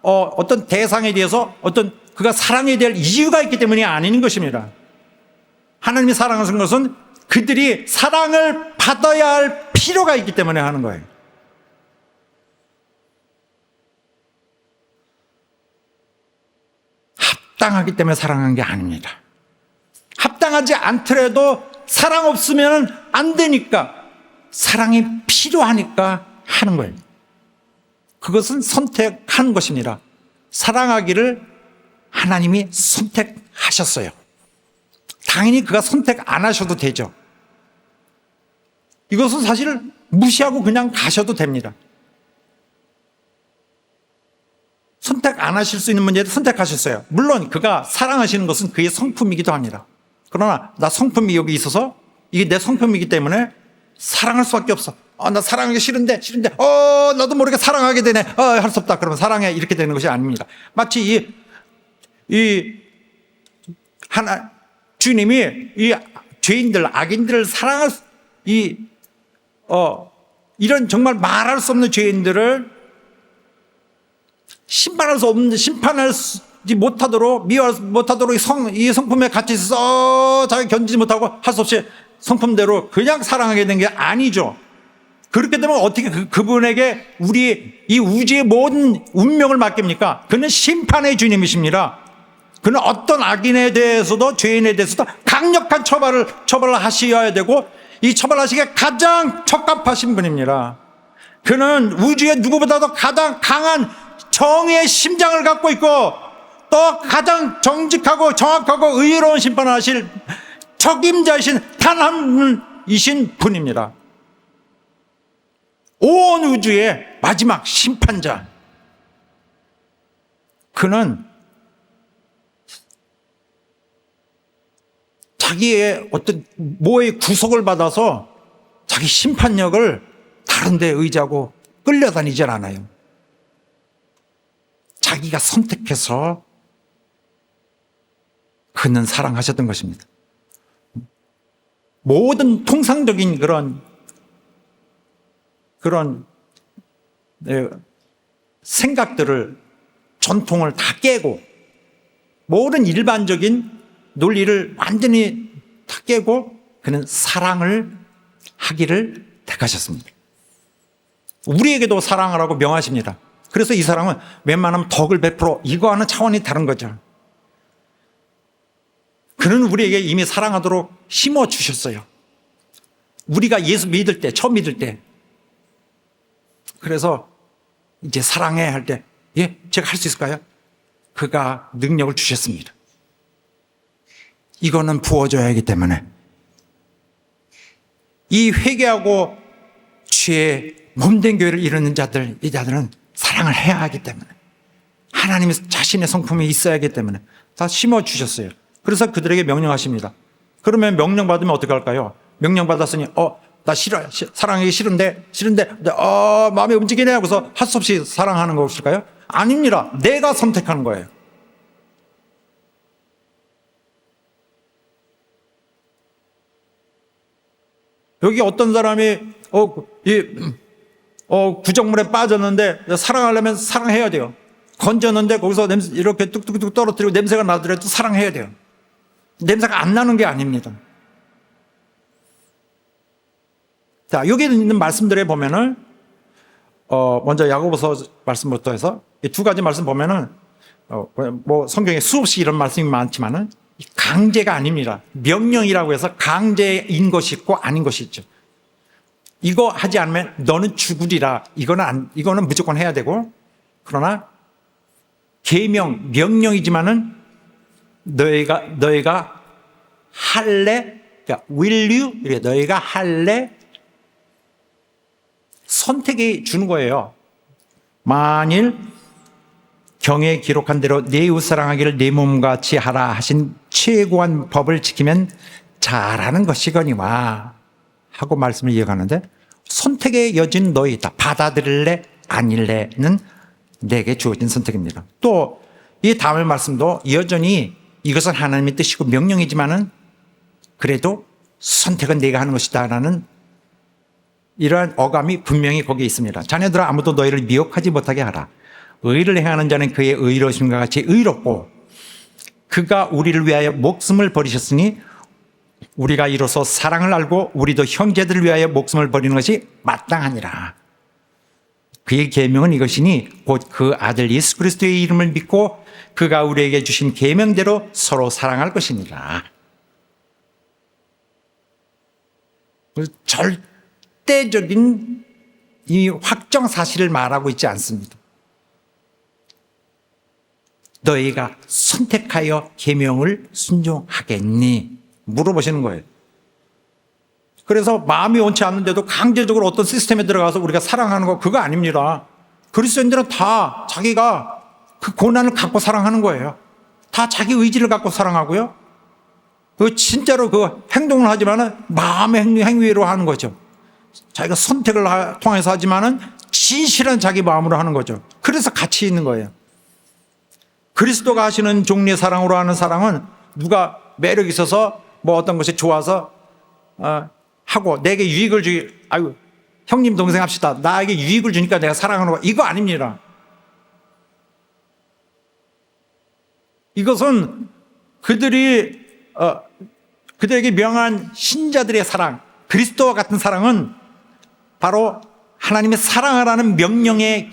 어떤 대상에 대해서 그가 사랑해야 될 이유가 있기 때문이 아닌 것입니다. 하나님이 사랑하는 것은 그들이 사랑을 받아야 할 필요가 있기 때문에 하는 거예요. 합당하기 때문에 사랑한 게 아닙니다. 합당하지 않더라도 사랑 없으면 안 되니까, 사랑이 필요하니까 하는 거예요. 그것은 선택한 것입니다. 사랑하기를 하나님이 선택하셨어요. 당연히 그가 선택 안 하셔도 되죠. 이것은 사실 무시하고 그냥 가셔도 됩니다. 선택 안 하실 수 있는 문제를 선택하셨어요. 물론 그가 사랑하시는 것은 그의 성품이기도 합니다. 그러나 나 성품이 여기 있어서 이게 내 성품이기 때문에 사랑할 수밖에 없어. 나 사랑하기 싫은데 나도 모르게 사랑하게 되네. 할 수 없다. 그러면 사랑해. 이렇게 되는 것이 아닙니다. 마치 주님이 이 죄인들, 악인들을 사랑할 이런 정말 말할 수 없는 죄인들을 심판하지 못하도록, 미워하지 못하도록 이 성품에 갇혀 있어서 자기 견디지 못하고 할 수 없이 성품대로 그냥 사랑하게 된 게 아니죠. 그렇게 되면 어떻게 그분에게 이 우주의 모든 운명을 맡깁니까? 그는 심판의 주님이십니다. 그는 어떤 악인에 대해서도, 죄인에 대해서도 강력한 처벌을 하셔야 되고, 이 처벌하시기에 가장 적합하신 분입니다. 그는 우주의 누구보다도 가장 강한 정의의 심장을 갖고 있고, 또 가장 정직하고 정확하고 의로운 심판을 하실 적임자이신 단 한 분이신 분입니다. 온 우주의 마지막 심판자. 그는 자기의 어떤 뭐의 구속을 받아서 자기 심판력을 다른 데 의지하고 끌려다니질 않아요. 자기가 선택해서 그는 사랑하셨던 것입니다. 모든 통상적인 그런 생각들을, 전통을 다 깨고, 모든 일반적인 논리를 완전히 다 깨고 그는 사랑을 하기를 택하셨습니다. 우리에게도 사랑하라고 명하십니다. 그래서 이 사랑은 웬만하면 덕을 베풀어, 이거와는 차원이 다른 거죠. 그는 우리에게 이미 사랑하도록 심어 주셨어요. 우리가 예수 믿을 때, 처음 믿을 때. 그래서 이제 사랑해 할 때, 예, 제가 할 수 있을까요? 그가 능력을 주셨습니다. 이거는 부어줘야 하기 때문에. 이 회개하고 죄의 몸된 교회를 이루는 자들, 이 자들은 사랑을 해야 하기 때문에, 하나님이 자신의 성품이 있어야 하기 때문에 다 심어주셨어요. 그래서 그들에게 명령하십니다. 그러면 명령받으면 어떻게 할까요? 명령받았으니 나 싫어, 사랑하기 싫은데 마음이 움직이네 하고서 할 수 없이 사랑하는 것일까요? 아닙니다. 내가 선택하는 거예요. 여기 어떤 사람이 구정물에 빠졌는데 사랑하려면 사랑해야 돼요. 건졌는데 거기서 냄새 이렇게 뚝뚝뚝 떨어뜨리고 냄새가 나더라도 사랑해야 돼요. 냄새가 안 나는 게 아닙니다. 자, 여기 있는 말씀들에 보면은 먼저 야고보서 말씀부터 해서 이 두 가지 말씀 보면은 뭐 성경에 수없이 이런 말씀이 많지만은 강제가 아닙니다. 명령이라고 해서 강제인 것이 있고 아닌 것이 있죠. 이거 하지 않으면 너는 죽으리라. 이거는 무조건 해야 되고, 그러나 계명, 명령이지만은 너희가 할래, 그러니까 will you, 너희가 할래, 선택이 주는 거예요. 만일 경에 기록한 대로 내 이웃 사랑하기를 내 몸같이 하라 하신 최고한 법을 지키면 잘하는 것이거니와 하고 말씀을 이어가는데, 선택의 여지는 너희 있다. 받아들일래 아닐래는 내게 주어진 선택입니다. 또 이 다음의 말씀도 여전히 이것은 하나님의 뜻이고 명령이지만은 그래도 선택은 내가 하는 것이다라는 이러한 어감이 분명히 거기에 있습니다. 자녀들아, 아무도 너희를 미혹하지 못하게 하라. 의를 행하는 자는 그의 의로우심과 같이 의롭고 그가 우리를 위하여 목숨을 버리셨으니 우리가 이로써 사랑을 알고 우리도 형제들을 위하여 목숨을 버리는 것이 마땅하니라. 그의 계명은 이것이니 곧 그 아들 예수 그리스도의 이름을 믿고 그가 우리에게 주신 계명대로 서로 사랑할 것이니라. 절대적인 이 확정 사실을 말하고 있지 않습니다. 너희가 선택하여 계명을 순종하겠니? 물어보시는 거예요. 그래서 마음이 원치 않는데도 강제적으로 어떤 시스템에 들어가서 우리가 사랑하는 거, 그거 아닙니다. 그리스도인들은 다 자기가 그 고난을 갖고 사랑하는 거예요. 다 자기 의지를 갖고 사랑하고요. 그 진짜로 그 행동을 하지만은 마음의 행위로 하는 거죠. 자기가 선택을 통해서 하지만은 진실한 자기 마음으로 하는 거죠. 그래서 가치 있는 거예요. 그리스도가 하시는 종류의 사랑으로 하는 사랑은 누가 매력 있어서 뭐 어떤 것이 좋아서 하고 내게 유익을 아유 형님 동생 합시다. 나에게 유익을 주니까 내가 사랑하는 거, 이거 아닙니다. 이것은 그들에게 명한 신자들의 사랑, 그리스도와 같은 사랑은 바로 하나님의 사랑하라는 명령의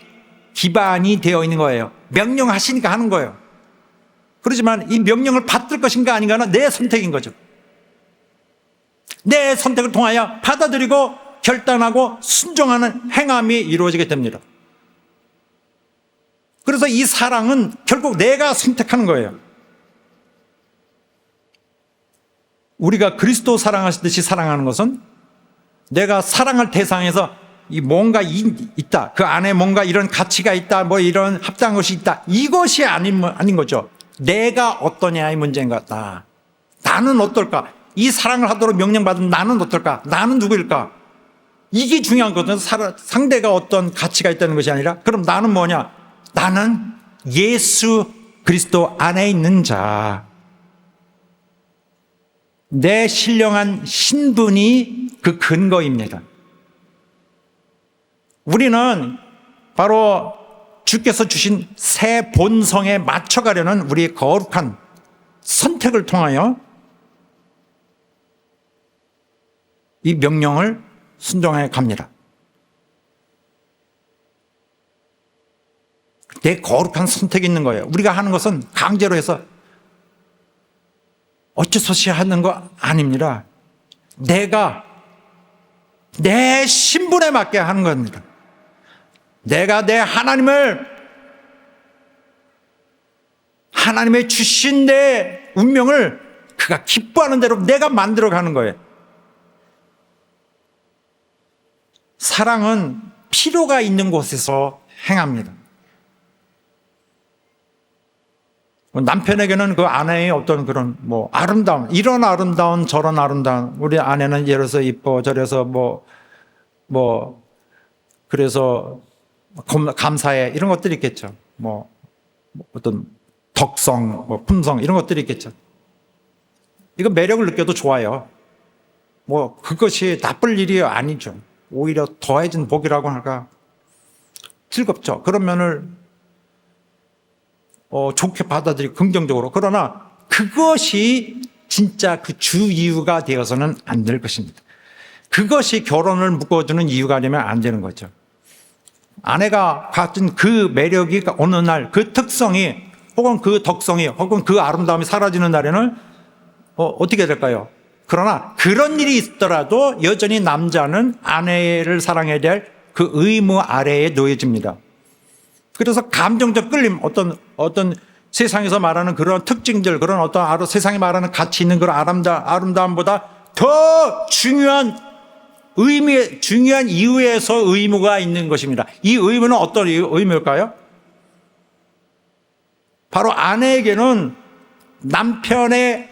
기반이 되어 있는 거예요. 명령하시니까 하는 거예요. 그렇지만 이 명령을 받들 것인가 아닌가는 내 선택인 거죠. 내 선택을 통하여 받아들이고 결단하고 순종하는 행함이 이루어지게 됩니다. 그래서 이 사랑은 결국 내가 선택하는 거예요. 우리가 그리스도 사랑하시듯이 사랑하는 것은 내가 사랑할 대상에서 이 뭔가 있다, 그 안에 뭔가 이런 가치가 있다, 뭐 이런 합당한 것이 있다, 이것이 아닌 거죠. 내가 어떠냐의 문제인 것 같다. 나는 어떨까? 이 사랑을 하도록 명령받은 나는 어떨까? 나는 누구일까? 이게 중요한 거거든. 상대가 어떤 가치가 있다는 것이 아니라, 그럼 나는 뭐냐? 나는 예수 그리스도 안에 있는 자. 내 신령한 신분이 그 근거입니다. 우리는 바로 주께서 주신 새 본성에 맞춰가려는 우리의 거룩한 선택을 통하여 이 명령을 순종해 갑니다. 내 거룩한 선택이 있는 거예요. 우리가 하는 것은 강제로 해서 어쩔 수 없이 하는 거 아닙니다. 내가 내 신분에 맞게 하는 겁니다. 내가 내 하나님의 주신 내 운명을 그가 기뻐하는 대로 내가 만들어가는 거예요. 사랑은 필요가 있는 곳에서 행합니다. 남편에게는 그 아내의 어떤 그런 아름다운, 이런 아름다운 저런 아름다운, 우리 아내는 이래서 이뻐 저래서 그래서 감사해 이런 것들이 있겠죠. 어떤 덕성, 품성 이런 것들이 있겠죠. 이거 매력을 느껴도 좋아요. 그것이 나쁠 일이 아니죠. 오히려 더해진 복이라고 할까 즐겁죠. 그런 면을 좋게 받아들이고 긍정적으로. 그러나 그것이 진짜 그 주 이유가 되어서는 안 될 것입니다. 그것이 결혼을 묶어주는 이유가 되면 안 되는 거죠. 아내가 가진 그 매력이 어느 날 그 특성이 혹은 그 덕성이 혹은 그 아름다움이 사라지는 날에는 어떻게 될까요? 그러나 그런 일이 있더라도 여전히 남자는 아내를 사랑해야 될 그 의무 아래에 놓여집니다. 그래서 감정적 끌림, 어떤 세상에서 말하는 그런 특징들, 그런 어떤 세상이 말하는 가치 있는 그런 아름다움보다 더 중요한 중요한 이유에서 의무가 있는 것입니다. 이 의무는 어떤 의무일까요? 바로 아내에게는 남편의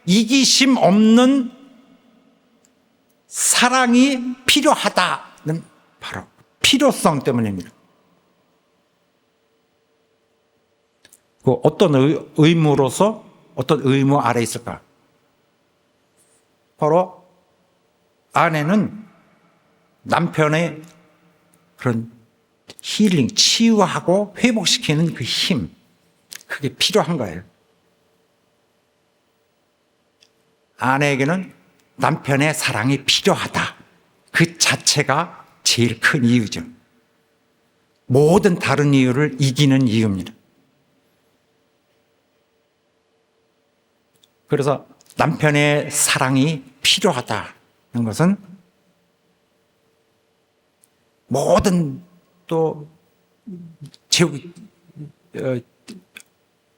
이기심 없는 사랑이 필요하다는 바로 필요성 때문입니다. 어떤 의무로서 어떤 의무 아래 있을까? 바로 아내는 남편의 그런 힐링, 치유하고 회복시키는 그 힘, 그게 필요한 거예요. 아내에게는 남편의 사랑이 필요하다. 그 자체가 제일 큰 이유죠. 모든 다른 이유를 이기는 이유입니다. 그래서 남편의 사랑이 필요하다는 것은 모든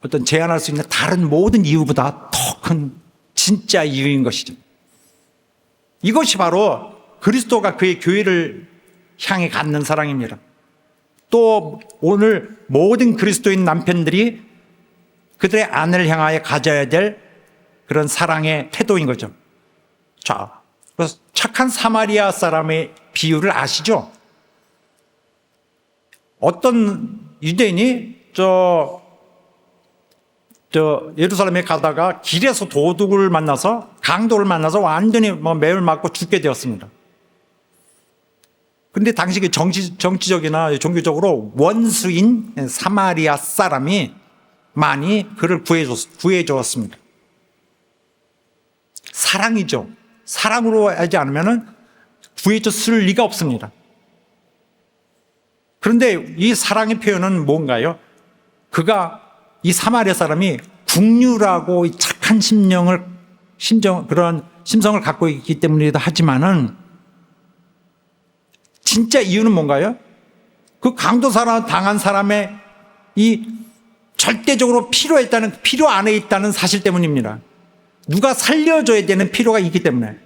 어떤 제한할 수 있는 다른 모든 이유보다 더 큰 진짜 이유인 것이죠. 이것이 바로 그리스도가 그의 교회를 향해 갖는 사랑입니다. 또 오늘 모든 그리스도인 남편들이 그들의 아내를 향하여 가져야 될 그런 사랑의 태도인 거죠. 자, 그래서 착한 사마리아 사람의 비유를 아시죠? 어떤 유대인이 예루살렘에 가다가 길에서 도둑을 만나서 강도를 만나서 완전히 매를 맞고 죽게 되었습니다. 그런데 당시 그 정치적이나 종교적으로 원수인 사마리아 사람이 많이 그를 구해주었습니다. 사랑이죠. 사랑으로 하지 않으면 구해줬을 리가 없습니다. 그런데 이 사랑의 표현은 뭔가요? 이 사마리아 사람이 국률하고 착한 그런 심성을 갖고 있기 때문이기도 하지만은 진짜 이유는 뭔가요? 그 강도사랑 당한 사람의 이 절대적으로 필요 안에 있다는 사실 때문입니다. 누가 살려줘야 되는 필요가 있기 때문에.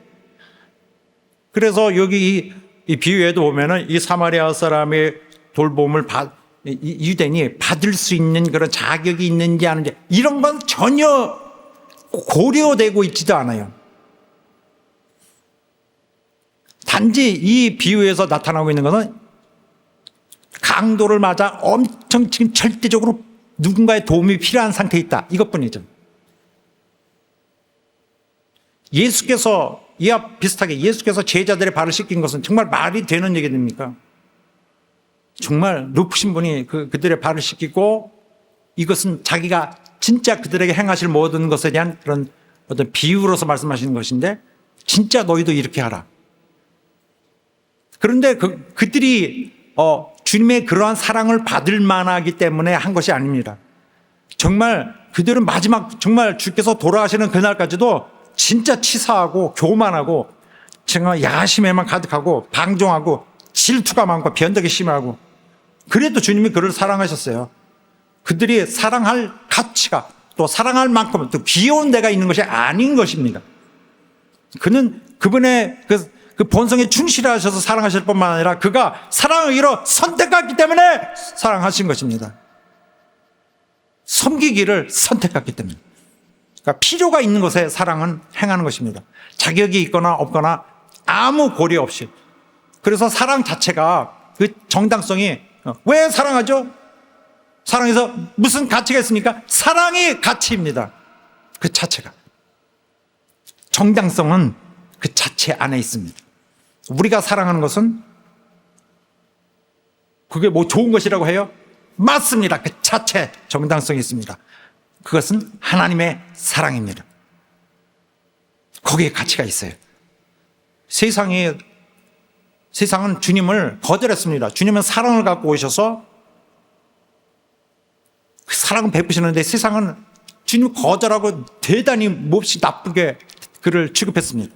그래서 여기 이 비유에도 보면은 이 사마리아 사람의 돌봄을 이 유대인이 받을 수 있는 그런 자격이 있는지 아닌지 이런 건 전혀 고려되고 있지도 않아요. 단지 이 비유에서 나타나고 있는 것은 강도를 맞아 엄청 지금 절대적으로 누군가의 도움이 필요한 상태에 있다. 이것뿐이죠. 이와 비슷하게 예수께서 제자들의 발을 씻긴 것은 정말 말이 되는 얘기 됩니까? 정말 높으신 분이 그들의 발을 씻기고 이것은 자기가 진짜 그들에게 행하실 모든 것에 대한 그런 어떤 비유로서 말씀하시는 것인데 진짜 너희도 이렇게 하라. 그런데 그들이 주님의 그러한 사랑을 받을 만하기 때문에 한 것이 아닙니다. 정말 그들은 마지막 정말 주께서 돌아가시는 그날까지도 진짜 치사하고 교만하고 정말 야심에만 가득하고 방종하고 질투가 많고 변덕이 심하고, 그래도 주님이 그를 사랑하셨어요. 그들이 사랑할 가치가 또 사랑할 만큼 또 귀여운 데가 있는 것이 아닌 것입니다. 그는 그분의 그 본성에 충실하셔서 사랑하실 뿐만 아니라 그가 사랑하기로 선택했기 때문에 사랑하신 것입니다. 섬기기를 선택했기 때문에. 그러니까 필요가 있는 것에 사랑은 행하는 것입니다. 자격이 있거나 없거나 아무 고려 없이. 그래서 사랑 자체가 그 정당성이, 왜 사랑하죠? 사랑에서 무슨 가치가 있습니까? 사랑이 가치입니다. 그 자체가. 정당성은 그 자체 안에 있습니다. 우리가 사랑하는 것은 그게 뭐 좋은 것이라고 해요? 맞습니다. 그 자체 정당성이 있습니다. 그것은 하나님의 사랑입니다. 거기에 가치가 있어요. 세상은 주님을 거절했습니다. 주님은 사랑을 갖고 오셔서 그 사랑을 베푸시는데 세상은 주님을 거절하고 대단히 몹시 나쁘게 그를 취급했습니다.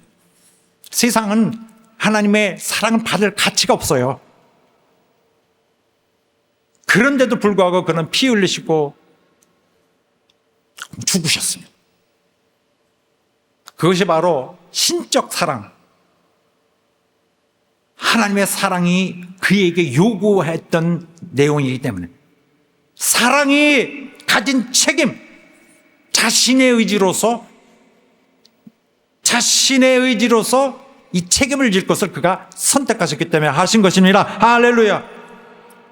세상은 하나님의 사랑을 받을 가치가 없어요. 그런데도 불구하고 그는 피 흘리시고 죽으셨습니다. 그것이 바로 신적 사랑, 하나님의 사랑이 그에게 요구했던 내용이기 때문에, 사랑이 가진 책임, 자신의 의지로서 이 책임을 질 것을 그가 선택하셨기 때문에 하신 것입니다. 할렐루야.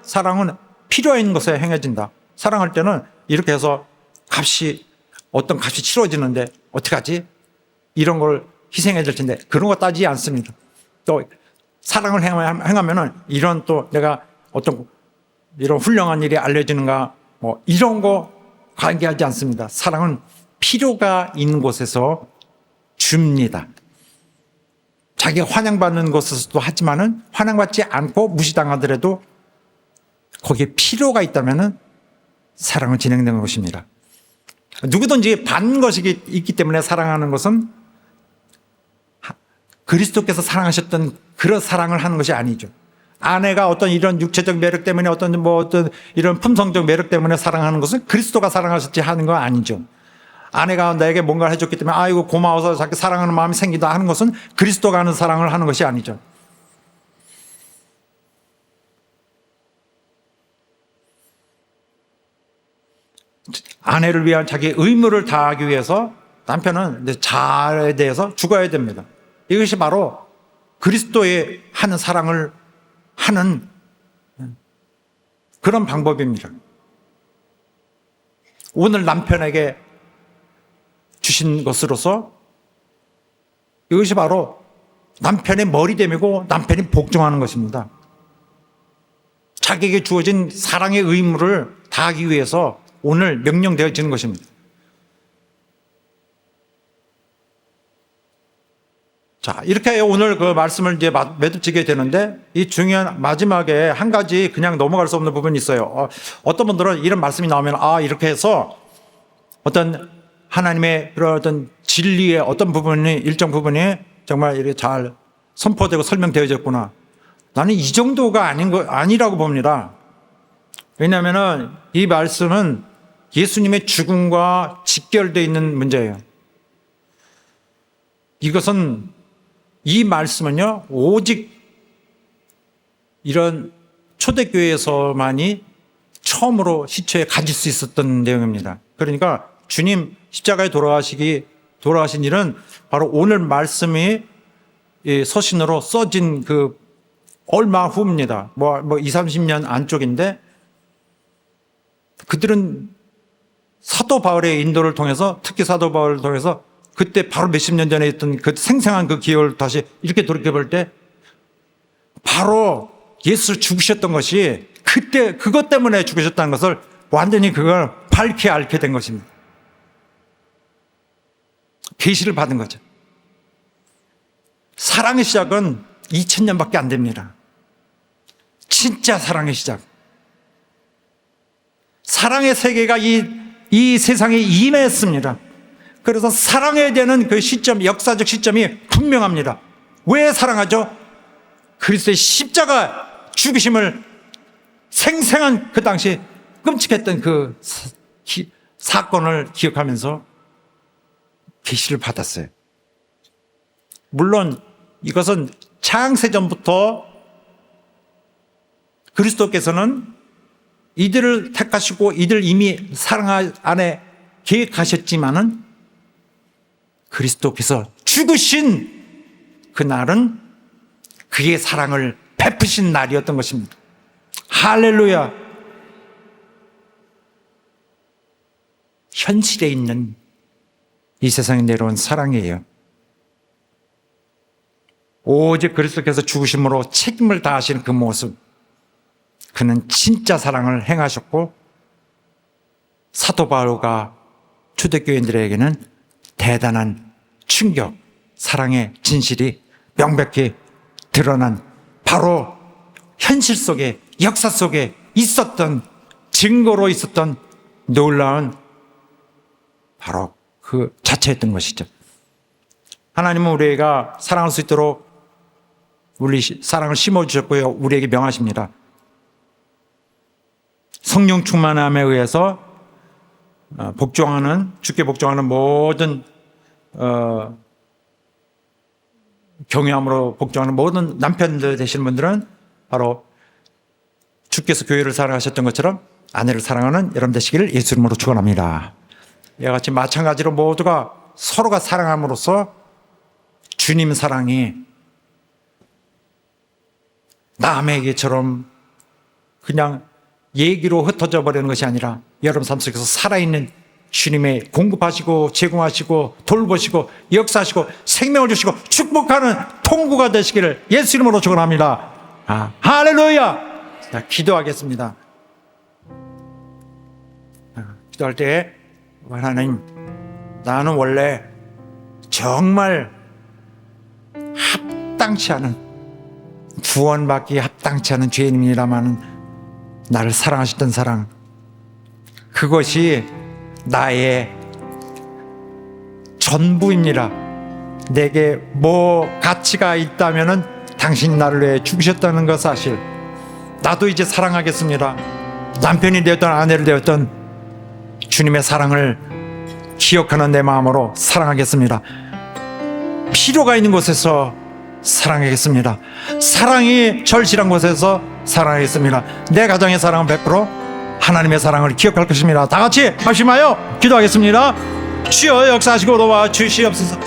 사랑은 필요 있는 것에 행해진다. 사랑할 때는 이렇게 해서 어떤 값이 치러지는데 어떡하지? 이런 걸 희생해야 될 텐데 그런 거 따지지 않습니다. 또 사랑을 행하면은 이런 또 내가 어떤 이런 훌륭한 일이 알려지는가 뭐 이런 거 관계하지 않습니다. 사랑은 필요가 있는 곳에서 줍니다. 자기가 환영받는 곳에서도 하지만은 환영받지 않고 무시당하더라도 거기에 필요가 있다면은 사랑은 진행되는 것입니다. 누구든지 받는 것이 있기 때문에 사랑하는 것은 그리스도께서 사랑하셨던 그런 사랑을 하는 것이 아니죠. 아내가 어떤 이런 육체적 매력 때문에 어떤 이런 품성적 매력 때문에 사랑하는 것은 그리스도가 사랑하셨지 하는 건 아니죠. 아내가 나에게 뭔가를 해줬기 때문에 아이고 고마워서 자꾸 사랑하는 마음이 생기다 하는 것은 그리스도가 하는 사랑을 하는 것이 아니죠. 아내를 위한 자기의 의무를 다하기 위해서 남편은 자아에 대해서 죽어야 됩니다. 이것이 바로 그리스도의 하는 사랑을 하는 그런 방법입니다. 오늘 남편에게 주신 것으로서 이것이 바로 남편의 머리됨이고 남편이 복종하는 것입니다. 자기에게 주어진 사랑의 의무를 다하기 위해서 오늘 명령되어지는 것입니다. 자, 이렇게 오늘 그 말씀을 이제 매듭지게 되는데 이 중요한 마지막에 한 가지 그냥 넘어갈 수 없는 부분이 있어요. 어떤 분들은 이런 말씀이 나오면 이렇게 해서 어떤 하나님의 그런 어떤 진리의 어떤 부분이 일정 부분이 정말 이렇게 잘 선포되고 설명되어졌구나. 나는 이 정도가 아니라고 봅니다. 왜냐하면은 이 말씀은 예수님의 죽음과 직결되어 있는 문제예요. 이 말씀은요, 오직 이런 초대교회에서만이 처음으로 시초에 가질 수 있었던 내용입니다. 그러니까 주님 십자가에 돌아가신 일은 바로 오늘 말씀이 서신으로 써진 그 얼마 후입니다. 20, 30년 안쪽인데 그들은 사도 바울의 인도를 통해서, 특히 사도 바울을 통해서 그때 바로 몇십 년 전에 있던 그 생생한 그 기억을 다시 이렇게 돌이켜볼 때 바로 예수 죽으셨던 것이 그때 그것 때문에 죽으셨다는 것을 완전히 그걸 밝게 앓게 된 것입니다. 계시를 받은 거죠. 사랑의 시작은 2000년밖에 안 됩니다. 진짜 사랑의 시작. 사랑의 세계가 이 이 세상에 임했습니다. 그래서 사랑해야 되는 그 시점, 역사적 시점이 분명합니다. 왜 사랑하죠? 그리스도의 십자가 죽으심을 생생한 그 당시 끔찍했던 그 사건을 기억하면서 계시를 받았어요. 물론 이것은 창세전부터 그리스도께서는 이들을 택하시고 이들 이미 사랑 안에 계획하셨지만은 그리스도께서 죽으신 그날은 그의 사랑을 베푸신 날이었던 것입니다. 할렐루야. 현실에 있는 이 세상에 내려온 사랑이에요. 오직 그리스도께서 죽으심으로 책임을 다하시는 그 모습, 그는 진짜 사랑을 행하셨고 사도 바울과 초대교인들에게는 대단한 충격, 사랑의 진실이 명백히 드러난 바로 현실 속에, 역사 속에 있었던, 증거로 있었던 놀라운 바로 그 자체였던 것이죠. 하나님은 우리가 사랑할 수 있도록 우리 사랑을 심어주셨고요, 우리에게 명하십니다. 성령 충만함에 의해서 복종하는, 주께 복종하는 모든 경외함으로 복종하는 모든 남편들 되시는 분들은 바로 주께서 교회를 사랑하셨던 것처럼 아내를 사랑하는 여러분 되시기를 예수 이름으로 축원합니다. 이와 같이 마찬가지로 모두가 서로가 사랑함으로써 주님 사랑이 남에게처럼 그냥 얘기로 흩어져 버리는 것이 아니라 여러분 삶 속에서 살아있는 주님의 공급하시고 제공하시고 돌보시고 역사하시고 생명을 주시고 축복하는 통구가 되시기를 예수 이름으로 축원합니다. 할렐루야. 자, 기도하겠습니다. 기도할 때 하나님, 나는 원래 정말 합당치 않은, 구원받기 합당치 않은 죄인입니다만 나를 사랑하셨던 사랑, 그것이 나의 전부입니다. 내게 뭐 가치가 있다면은 당신이 나를 위해 죽으셨다는 것 사실. 나도 이제 사랑하겠습니다. 남편이 되었던 아내를 되었던 주님의 사랑을 기억하는 내 마음으로 사랑하겠습니다. 필요가 있는 곳에서 사랑하겠습니다. 사랑이 절실한 곳에서 사랑하겠습니다. 내 가정의 사랑은 100% 하나님의 사랑을 기억할 것입니다. 다 같이 합심하여 기도하겠습니다. 주여 역사하시고 도와주시옵소서.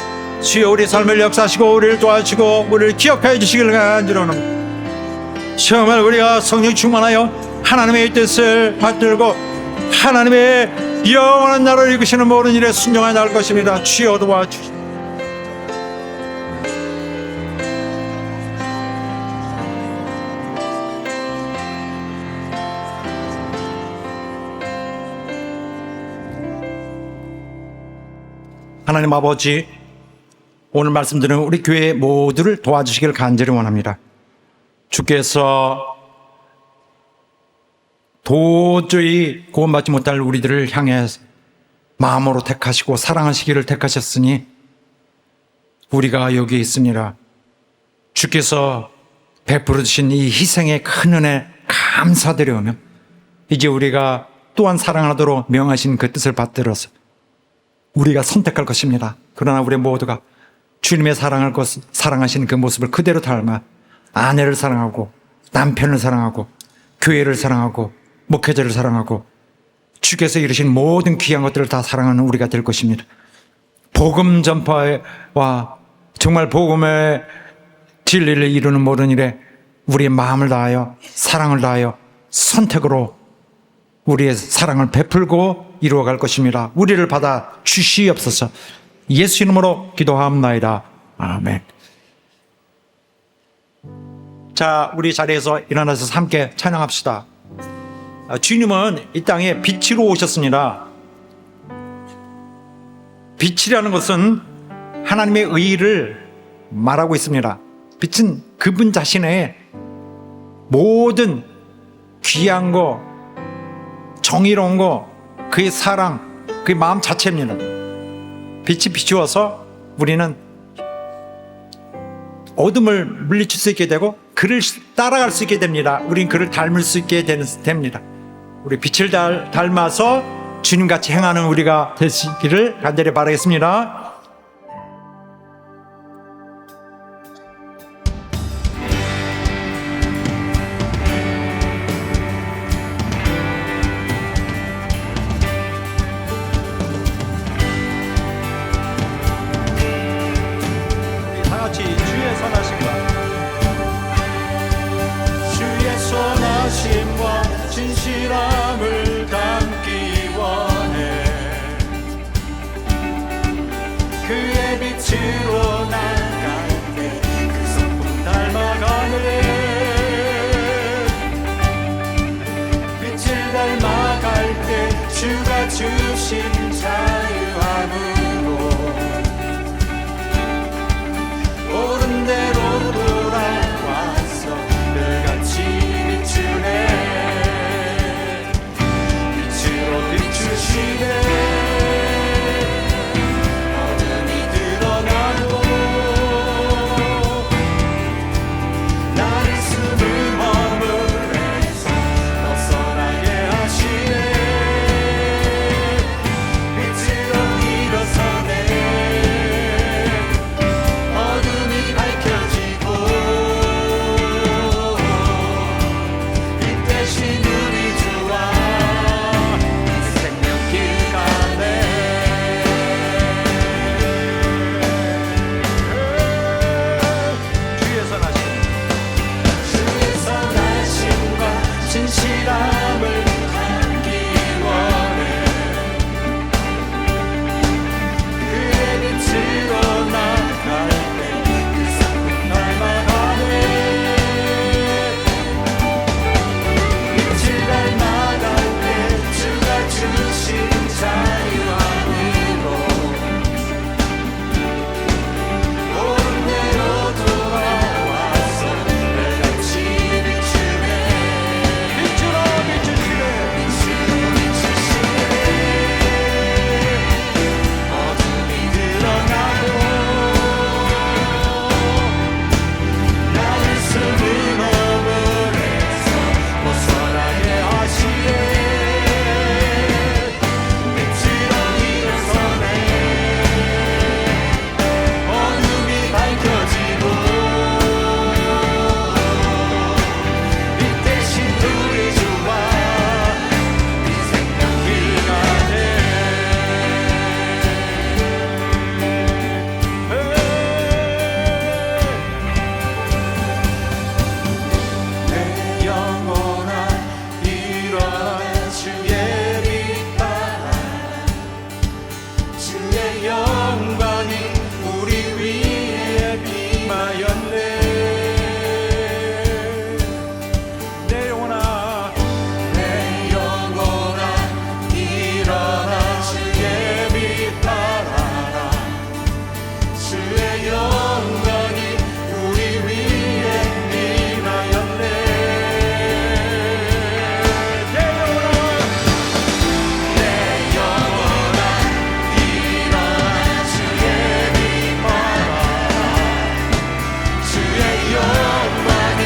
주여 우리 삶을 역사하시고 우리를 도와주시고 우리를 기억하여 주시기를 간절합니다. 정말 우리가 성령 충만하여 하나님의 뜻을 받들고 하나님의 영원한 나라를 이끄시는 모든 일에 순종하여 나갈 것입니다. 주여 도와주시옵소서. 하나님 아버지, 오늘 말씀드린 우리 교회 모두를 도와주시기를 간절히 원합니다. 주께서 도저히 구원받지 못할 우리들을 향해 마음으로 택하시고 사랑하시기를 택하셨으니 우리가 여기에 있습니다. 주께서 베풀어 주신 이 희생의 큰 은혜 감사드려오며 이제 우리가 또한 사랑하도록 명하신 그 뜻을 받들어서 우리가 선택할 것입니다. 그러나 우리 모두가 주님의 사랑하시는 그 모습을 그대로 닮아 아내를 사랑하고 남편을 사랑하고 교회를 사랑하고 목회자를 사랑하고 주께서 이루신 모든 귀한 것들을 다 사랑하는 우리가 될 것입니다. 복음 전파와 정말 복음의 진리를 이루는 모든 일에 우리의 마음을 다하여 사랑을 다하여 선택으로 우리의 사랑을 베풀고 이루어갈 것입니다. 우리를 받아 주시옵소서. 예수 이름으로 기도하옵나이다. 아멘. 자, 우리 자리에서 일어나서 함께 찬양합시다. 주님은 이 땅에 빛으로 오셨습니다. 빛이라는 것은 하나님의 의를 말하고 있습니다. 빛은 그분 자신의 모든 귀한 거, 정의로운 거, 그의 사랑, 그게 마음 자체입니다. 빛이 비추어서 우리는 어둠을 물리칠 수 있게 되고 그를 따라갈 수 있게 됩니다. 우린 그를 닮을 수 있게 됩니다. 우리 빛을 닮아서 주님같이 행하는 우리가 되시기를 간절히 바라겠습니다. 주의 선하심과 진실함을 담기 원해. 그의 빛으로 나갈 때 그 성품 닮아가네. 빛을 닮아갈 때 주가 주신 자유함으로 옳은 대로 돌아와서 늘같이 비추네. 빛으로 비추시네. 어둠이 드러나고 나를 숨은 허물에서 벗어나게 하시네. 빛으로 일어서네. 진실함을 담기 원해. 그의 빛으로 나갈 때 그 성품 닮아가네. 빛을 닮아갈 때 주가 주신 자유함으로 옳은 대로 돌아와서 늘같이 비추네. 어둠이 드러나고 나를 숨은 허물에서 벗어나게 하시네. 빛으로 일어서네. 어둠이 밝혀지고 빛 대신 우리 주와 이 생명기가 돼. 내 영혼아 일어나 주의 빛 따라. 주의 영광이 우리 위에 임하였네. 내 영혼아 일어나 주의 빛 따라라. 주의 영광이 우리 위에 임하였네. 내 영혼아 일어나 주의 빛 따라라. 주의 영광이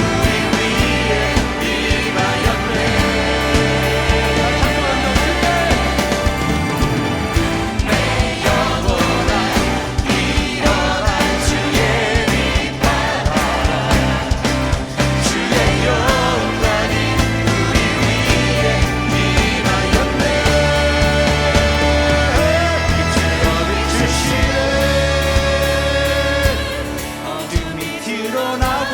우리 위에 임하였네. 내 영혼아 일어나 주의 빛 따라라. 주의 영광이 우리 위에 임하였네. 빛으로 비추시네. 어둠이 드러나고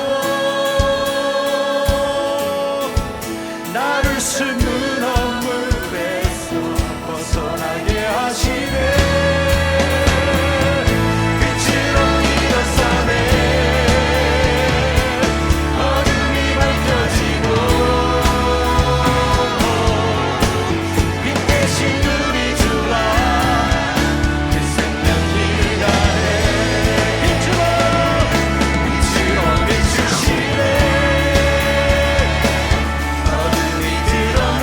나를 숨은 허물에서 벗어나게 하시네. 빛으로 일어서네. 어둠이 밝혀지고 빛 대신 우리 주와 그 생명길 가네. 빛으로 비추시네. 어둠이 드러나고